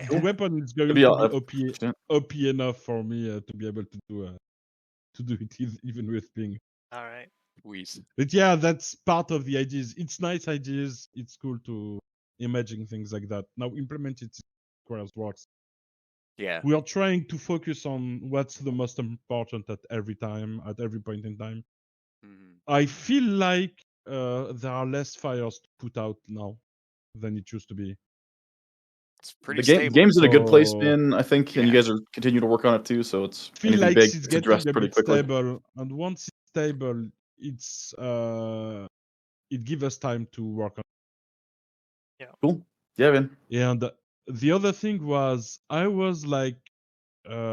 The weapon is going to be OP enough for me to be able to do it even with ping. All right. But yeah, that's part of the ideas. It's nice ideas. It's cool to imagine things like that. Now implement it requires works. Yeah. We are trying to focus on what's the most important at every time, at every point in time. Mhm. I feel like there are less fires to put out now than it used to be. It's pretty the game's in a good place, So- man. I think, and you Yeah. guys are continue to work on it too. So it's Feel anything like big, it's it's getting addressed a pretty bit quickly. stable, and once it's stable, it's it gives us time to work on. Cool. Yeah, man. And the other thing was I was like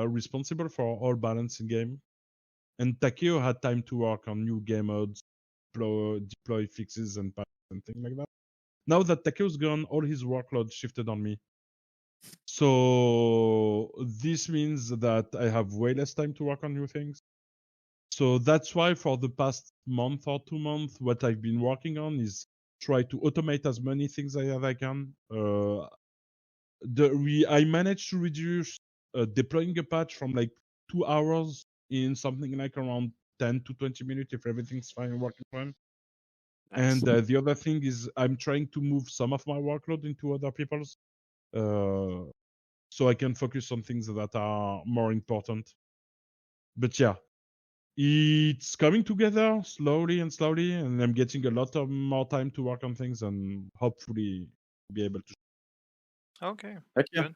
responsible for all balance in game, and Takeo had time to work on new game modes, deploy fixes and patches and things like that. Now that Takeo's gone, all his workload shifted on me. So this means that I have way less time to work on new things. So that's why for the past month or 2 months, what I've been working on is try to automate as many things as I can. I managed to reduce deploying a patch from like 2 hours in something like around 10 to 20 minutes if everything's fine working fine. Nice. And the other thing is I'm trying to move some of my workload into other people's, so I can focus on things that are more important. But yeah, it's coming together slowly, and I'm getting a lot of more time to work on things, and hopefully be able to. Okay. Heck yeah. Good.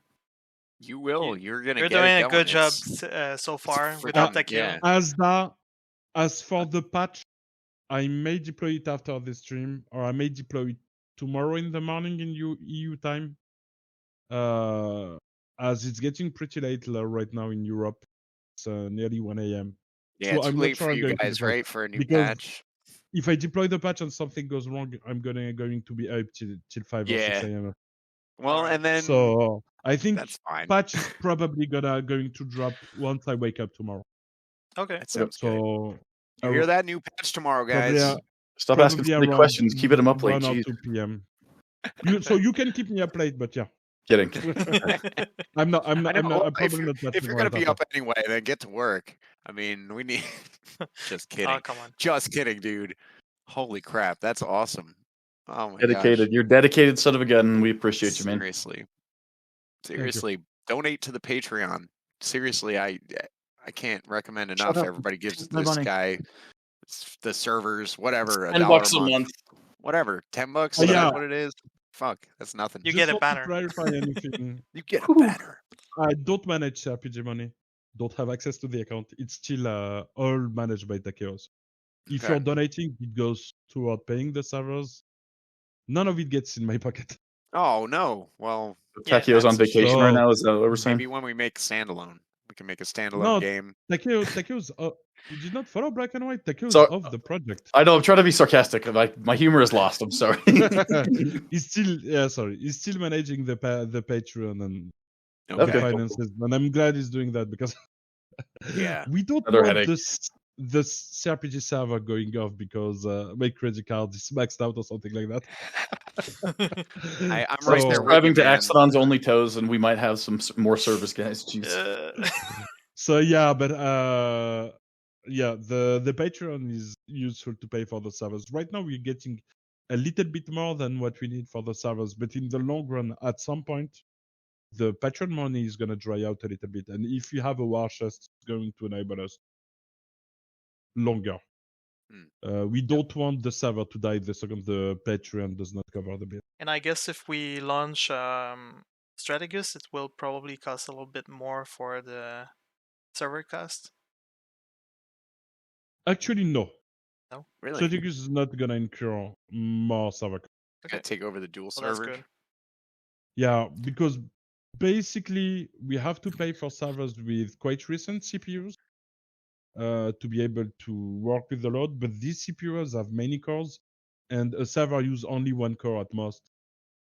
You will. You're gonna You're get doing it a good going. job It's- so far freaking- without Takeo. yeah. As for the patch, I may deploy it after the stream, or I may deploy it tomorrow in the morning in EU time. As it's getting pretty late right now in Europe. It's nearly 1 a.m. Yeah, So it's I'm too not late sure for I'm you going to guys, deploy it, right? For a new because patch. if I deploy the patch and something goes wrong, I'm going to be up till 5 or 6 a.m. Well, Alright. and then So I think that's fine. patch is probably going to drop once I wake up tomorrow. Okay. That sounds good. So You hear that? New patch tomorrow, probably, guys. Stop asking probably so many around questions. Keeping them up late. 1 or Jeez. 2 p.m. So you can keep me up late, but yeah, Kidding. I'm not. I'm I know, well, probably not. if patching you're gonna right be after. up anyway, then get to work. I mean, we need. Just kidding. Oh, come on. Just kidding, dude. Holy crap, that's awesome. Oh my Dedicated. gosh. You're dedicated son of a gun. We appreciate you, man. Seriously, donate to the Patreon. Seriously, I can't recommend Shut enough. up. Everybody gives Take my this money. guy the servers, whatever, $10 $1 a month. whatever, $10. Yeah. Is that what it is? Fuck, that's nothing. You Just get a want banner. to clarify anything. You get a banner. I don't manage cRPG money. don't have access to the account, it's still all managed by Takeos. If Okay. you're donating, it goes toward paying the servers. None of it gets in my pocket. Oh no. Well, Yeah. Takeo's on that's a shame. vacation right So now. Is that what we're saying? Maybe when we make standalone, we can make a standalone no, game. Takeo's. You did not follow Black and White. Takeo's So- off the project. I know. I'm trying to be sarcastic. My humor is lost. I'm sorry. He's still He's still managing the Patreon and the Okay. finances, and I'm glad he's doing that because Yeah. we don't Another want headache. the cRPG server going off because my credit card is maxed out or something like that. I'm right So- there with you, Subscribing to man. Axonon's only toes, and we might have some more service guys. Jeez. So yeah, but the Patreon is useful to pay for the servers. Right now we're getting a little bit more than what we need for the servers, but in the long run, at some point, the Patreon money is gonna dry out a little bit. And if you have a war chest, it's going to enable us longer. We don't want the server to die the second the Patreon does not cover the bill. And I guess if we launch Strategus, it will probably cost a little bit more for the server cost. Actually, no. Really? Strategus is not gonna incur more server costs. Gonna take over the dual Well, that's server. good. Yeah, because basically we have to pay for servers with quite recent CPUs to be able to work with the load, but these CPUs have many cores, and a server use only one core at most.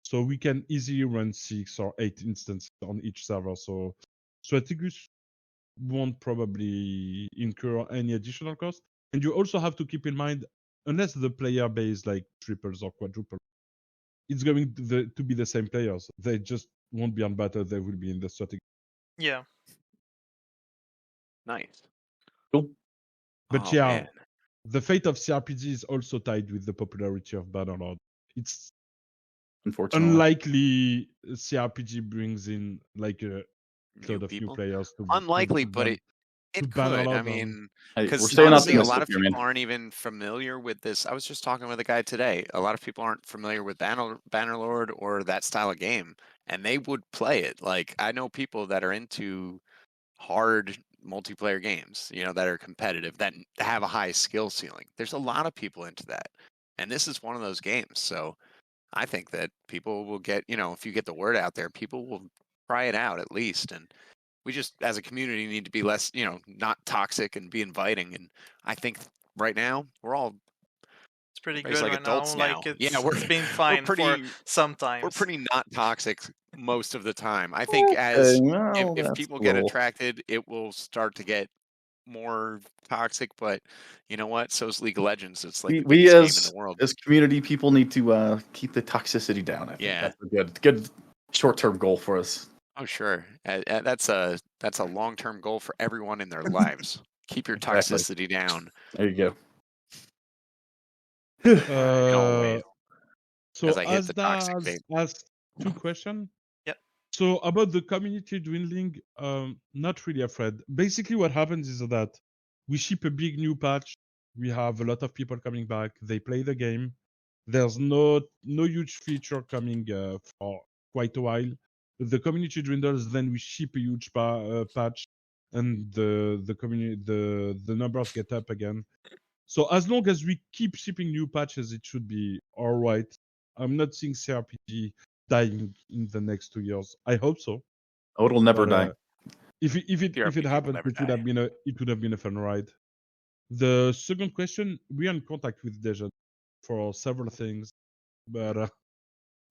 So we can easily run 6 or 8 instances on each server. So Strategus won't probably incur any additional cost. And you also have to keep in mind, unless the player base like triples or quadruples, it's going to be the same players. They just won't be on battle. They will be in the Strategus. Yeah. Nice. Cool. But Oh, yeah, man. the fate of cRPG is also tied with the popularity of Bannerlord. It's Unfortunately, unlikely cRPG brings in like a New lot of new people. players to Unlikely, to but ban- it to could. Bannerlord I and- mean, hey, we're because staying honestly, a optimistic lot of here, people man. aren't even familiar with this. I was just talking with a guy today. A lot of people aren't familiar with Bannerlord or that style of game, and they would play it. Like I know people that are into hard multiplayer games, that are competitive, that have a high skill ceiling. There's a lot of people into that, and this is one of those games. So I think that people will get, if you get the word out there, people will try it out at least, and we just as a community need to be less, not toxic and be inviting. And I think right now we're all It's pretty everybody's good like right adults now. now. Like Yeah, it's been fine for some times. we're pretty not toxic most of the time. I think if people get attracted, it will start to get more toxic. But you know what? So's League of Legends. It's like the we biggest game in the world. as community people need to keep the toxicity down. I think Yeah. that's a good short-term goal for us. Oh, sure. That's a long-term goal for everyone in their lives. Keep your Exactly. toxicity down. There you go. Always. So As I hit the toxic Asda vape. asked 2 questions. Yep. So about the community dwindling, not really afraid. Basically, what happens is that we ship a big new patch. We have a lot of people coming back. They play the game. There's no huge feature coming for quite a while. The community dwindles. Then we ship a huge patch, and the numbers get up again. So as long as we keep shipping new patches, it should be all right. I'm not seeing cRPG dying in the next 2 years. I hope so. Oh, it'll never But, die. If it cRPG will happened, never it would die. have been a fun ride. The second question, we are in contact with Dejan for several things, but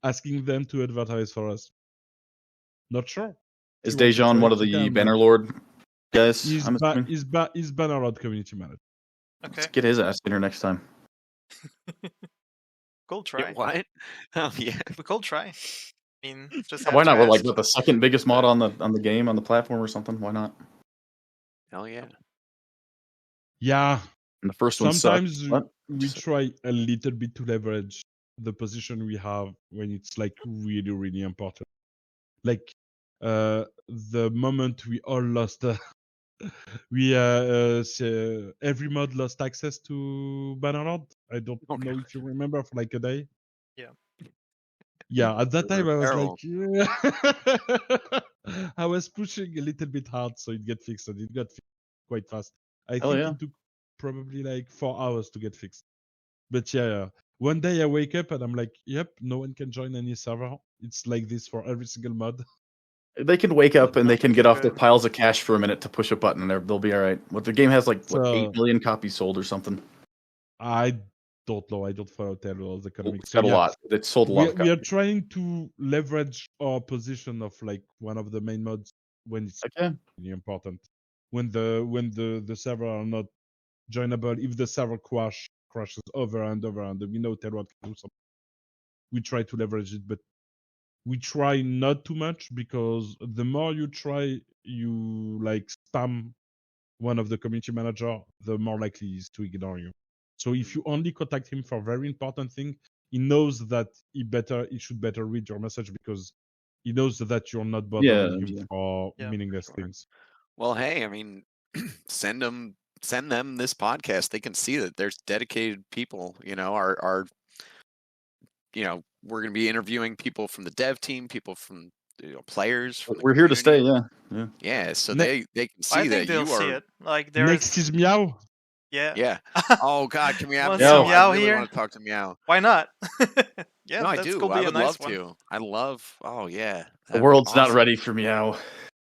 asking them to advertise for us, not sure. Is If you want to Dejan try one of to the come, Bannerlord guys? He's I'm assuming? he's Bannerlord community manager. Okay. Let's get his ass in here next time. Cool try. What? Oh yeah. We could try. I mean, just Why have not? to We're like ask. what, the second biggest mod on the game on the platform or something. Why not? Hell yeah. Yeah, And the first one sucked. sometimes What? we try a little bit to leverage the position we have when it's like really, really important. Like the moment we all lost, every mod lost access to Bannerlord. I don't Okay. know if you remember for like a day. Yeah. Yeah, at that time I was Terrible. like, yeah. I was pushing a little bit hard so it get fixed, and it got fixed quite fast. I Hell think yeah. it took probably like 4 hours to get fixed. But yeah, one day I wake up and I'm like, yep, no one can join any server. It's like this for every single mod. They can wake up and they can get off their Good. piles of cash for a minute to push a button, and they'll be all right. What the game has like what 8 So million copies sold or something. I don't know. I don't follow all the economics. It's So got a yeah, lot. It sold a lot of we are copies. trying to leverage our position of like one of the main mods when it's Okay. really important. When the server are not joinable, if the server crashes over and over, and we know Tailwind can do something, we try to leverage it, but we try not too much, because the more you try, you like spam one of the community manager, the more likely he is to ignore you. So if you only contact him for very important thing, he knows that he should better read your message, because he knows that you're not bothering him Yeah. for Yeah, meaningless sure. things. Well, hey, I mean, send them this podcast. They can see that there's dedicated people. Our we're going to be interviewing people from the dev team, people from players from the We're here to stay. community. Yeah. Yeah, so Ne- they can I see think that they'll you see are. it. Like there Next is, is Meow. yeah. Yeah. Oh God, can we have Want Meow? some Meow I Meow really here? want to talk to Meow. Why not? Yeah, No, I that's do. gonna I be a would nice love one. to. I love. Oh yeah, The that'd be world's not awesome. ready for Meow.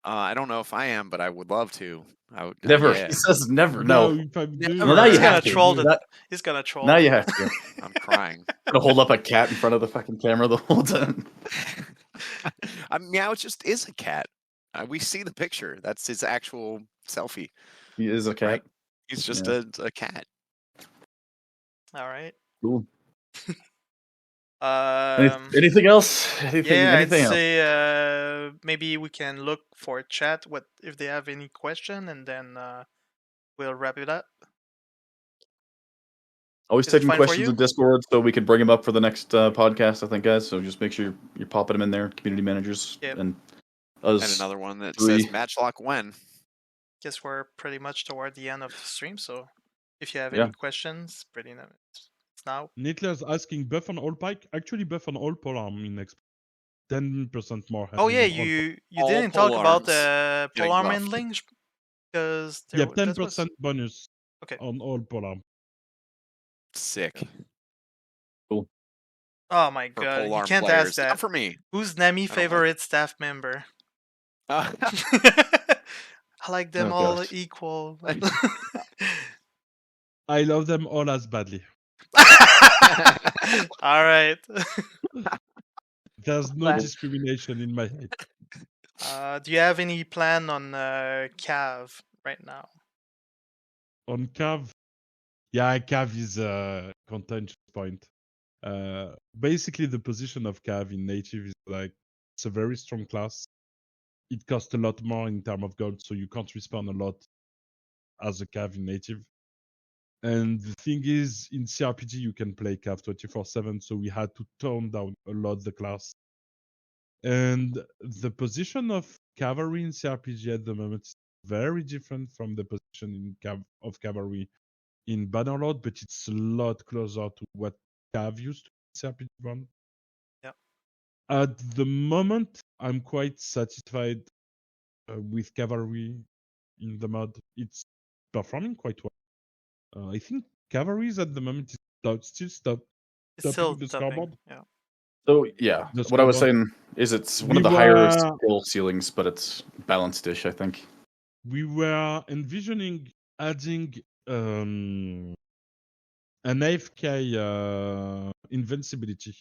I don't know if I am, but I would love to. I would. Never. Yeah. He says never. Now, No. if I'm Never. doing Well, now you He's that, have gonna to. troll do the. it. He's gonna troll. Now them. you have to. I'm crying. Gonna hold up a cat in front of the fucking camera the whole time. Meow just is a cat. We see the picture. That's his actual selfie. He is a cat. Right? He's just Yeah. a cat. All right. Cool. Um. Anything else? Anything I'd else? say maybe we can look for chat. What if they have any question, and then we'll wrap it up. Always Is it taking fine for questions you? in Discord so we can bring them up for the next podcast, I think, guys. So just make sure you're popping them in there, community managers. Yep. And And us. another one that three. says Matchlock when. Guess we're pretty much toward the end of the stream. So if you have Yeah. any questions, it's now. Nicholas asking buff on all pike. Actually, buff on all polearm in next 10% more. Oh yeah, handling on all you all didn't talk about polearms getting polearm buffed. handling because Yeah, that 10% was bonus okay. on all polearm. Sick. Cool. Oh my For god, you polearm can't players. ask that. Not for me. Who's Nami like favorite staff member? Uh, I like them Oh, all gosh. equal. I love them all as badly. All right. There's no discrimination in my head. Do you have any plan on Cav right now? On Cav, yeah, Cav is a contentious point. Basically, the position of Cav in native is like it's a very strong class. It costs a lot more in terms of gold, so you can't respawn a lot as a Cav in native. And the thing is, in cRPG, you can play Cav 24/7, so we had to tone down a lot the class. And the position of cavalry in cRPG at the moment is very different from the position of cavalry in Bannerlord, but it's a lot closer to what Cav used to be in cRPG 1. Yeah. At the moment, I'm quite satisfied with cavalry in the mod. It's performing quite well. I think cavalry is at the moment still It's still topping the topping. scoreboard. Yeah. So yeah, The what I was scoreboard. saying is it's one We of the higher were- skill ceilings, but it's balanced-ish, I think. We were envisioning adding an AFK invincibility.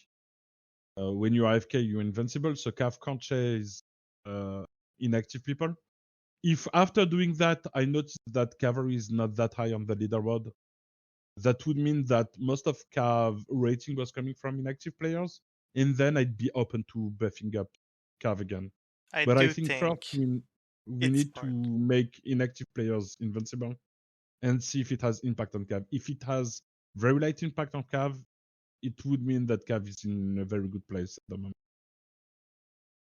When you're AFK, you're invincible, so Cav can't chase inactive people. If after doing that, I noticed that cavalry is not that high on the leaderboard, that would mean that most of Cav rating was coming from inactive players, and then I'd be open to buffing up Cav again. But I think first we need to make inactive players invincible and see if it has impact on Cav. If it has very light impact on Cav, it would mean that Cav is in a very good place at the moment.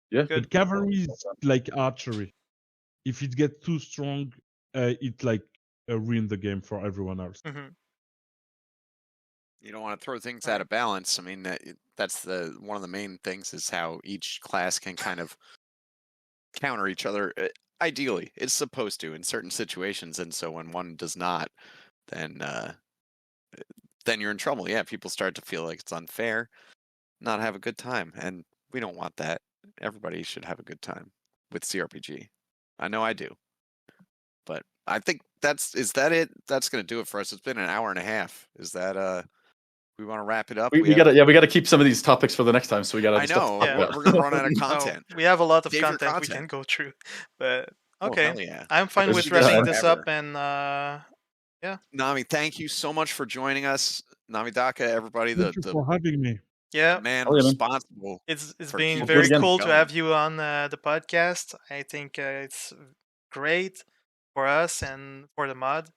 Yeah. Good. But cavalry is like archery. If it gets too strong, it like ruin the game for everyone else. Mm-hmm. You don't want to throw things out of balance. I mean, that's one of the main things is how each class can kind of counter each other. Ideally, it's supposed to in certain situations, and so when one does not, then you're in trouble. Yeah, people start to feel like it's unfair, not have a good time, and we don't want that. Everybody should have a good time with cRPG. I know I do. But I think is that it? That's gonna do it for us. It's been an hour and a half. Is that we want to wrap it up? We gotta keep some of these topics for the next time. So we gotta. I know we're gonna run out of content. We have a lot of Save your content we can go through, but Oh, okay, hell yeah. I'm fine There's with just wrapping this forever. up. And yeah, Nami, thank you so much for joining us. Namidaka, everybody, Thank you for having me. yeah, man Oh, yeah, man. responsible. it's for been keeping very this cool to going. have you on the podcast. I think it's great for us and for the mod.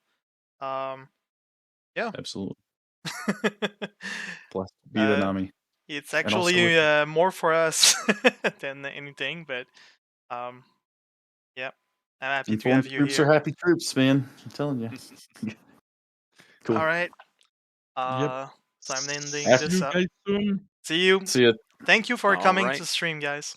Yeah, Absolutely. Blessed be the Nami. it's And also actually more for us than anything, but yeah, I'm happy to have Informed you troops here. are happy troops, man. I'm telling you. Cool. All right. Yep. So I'm ending See this you up. guys soon. See you. See ya. Thank you for All coming right. to stream, guys.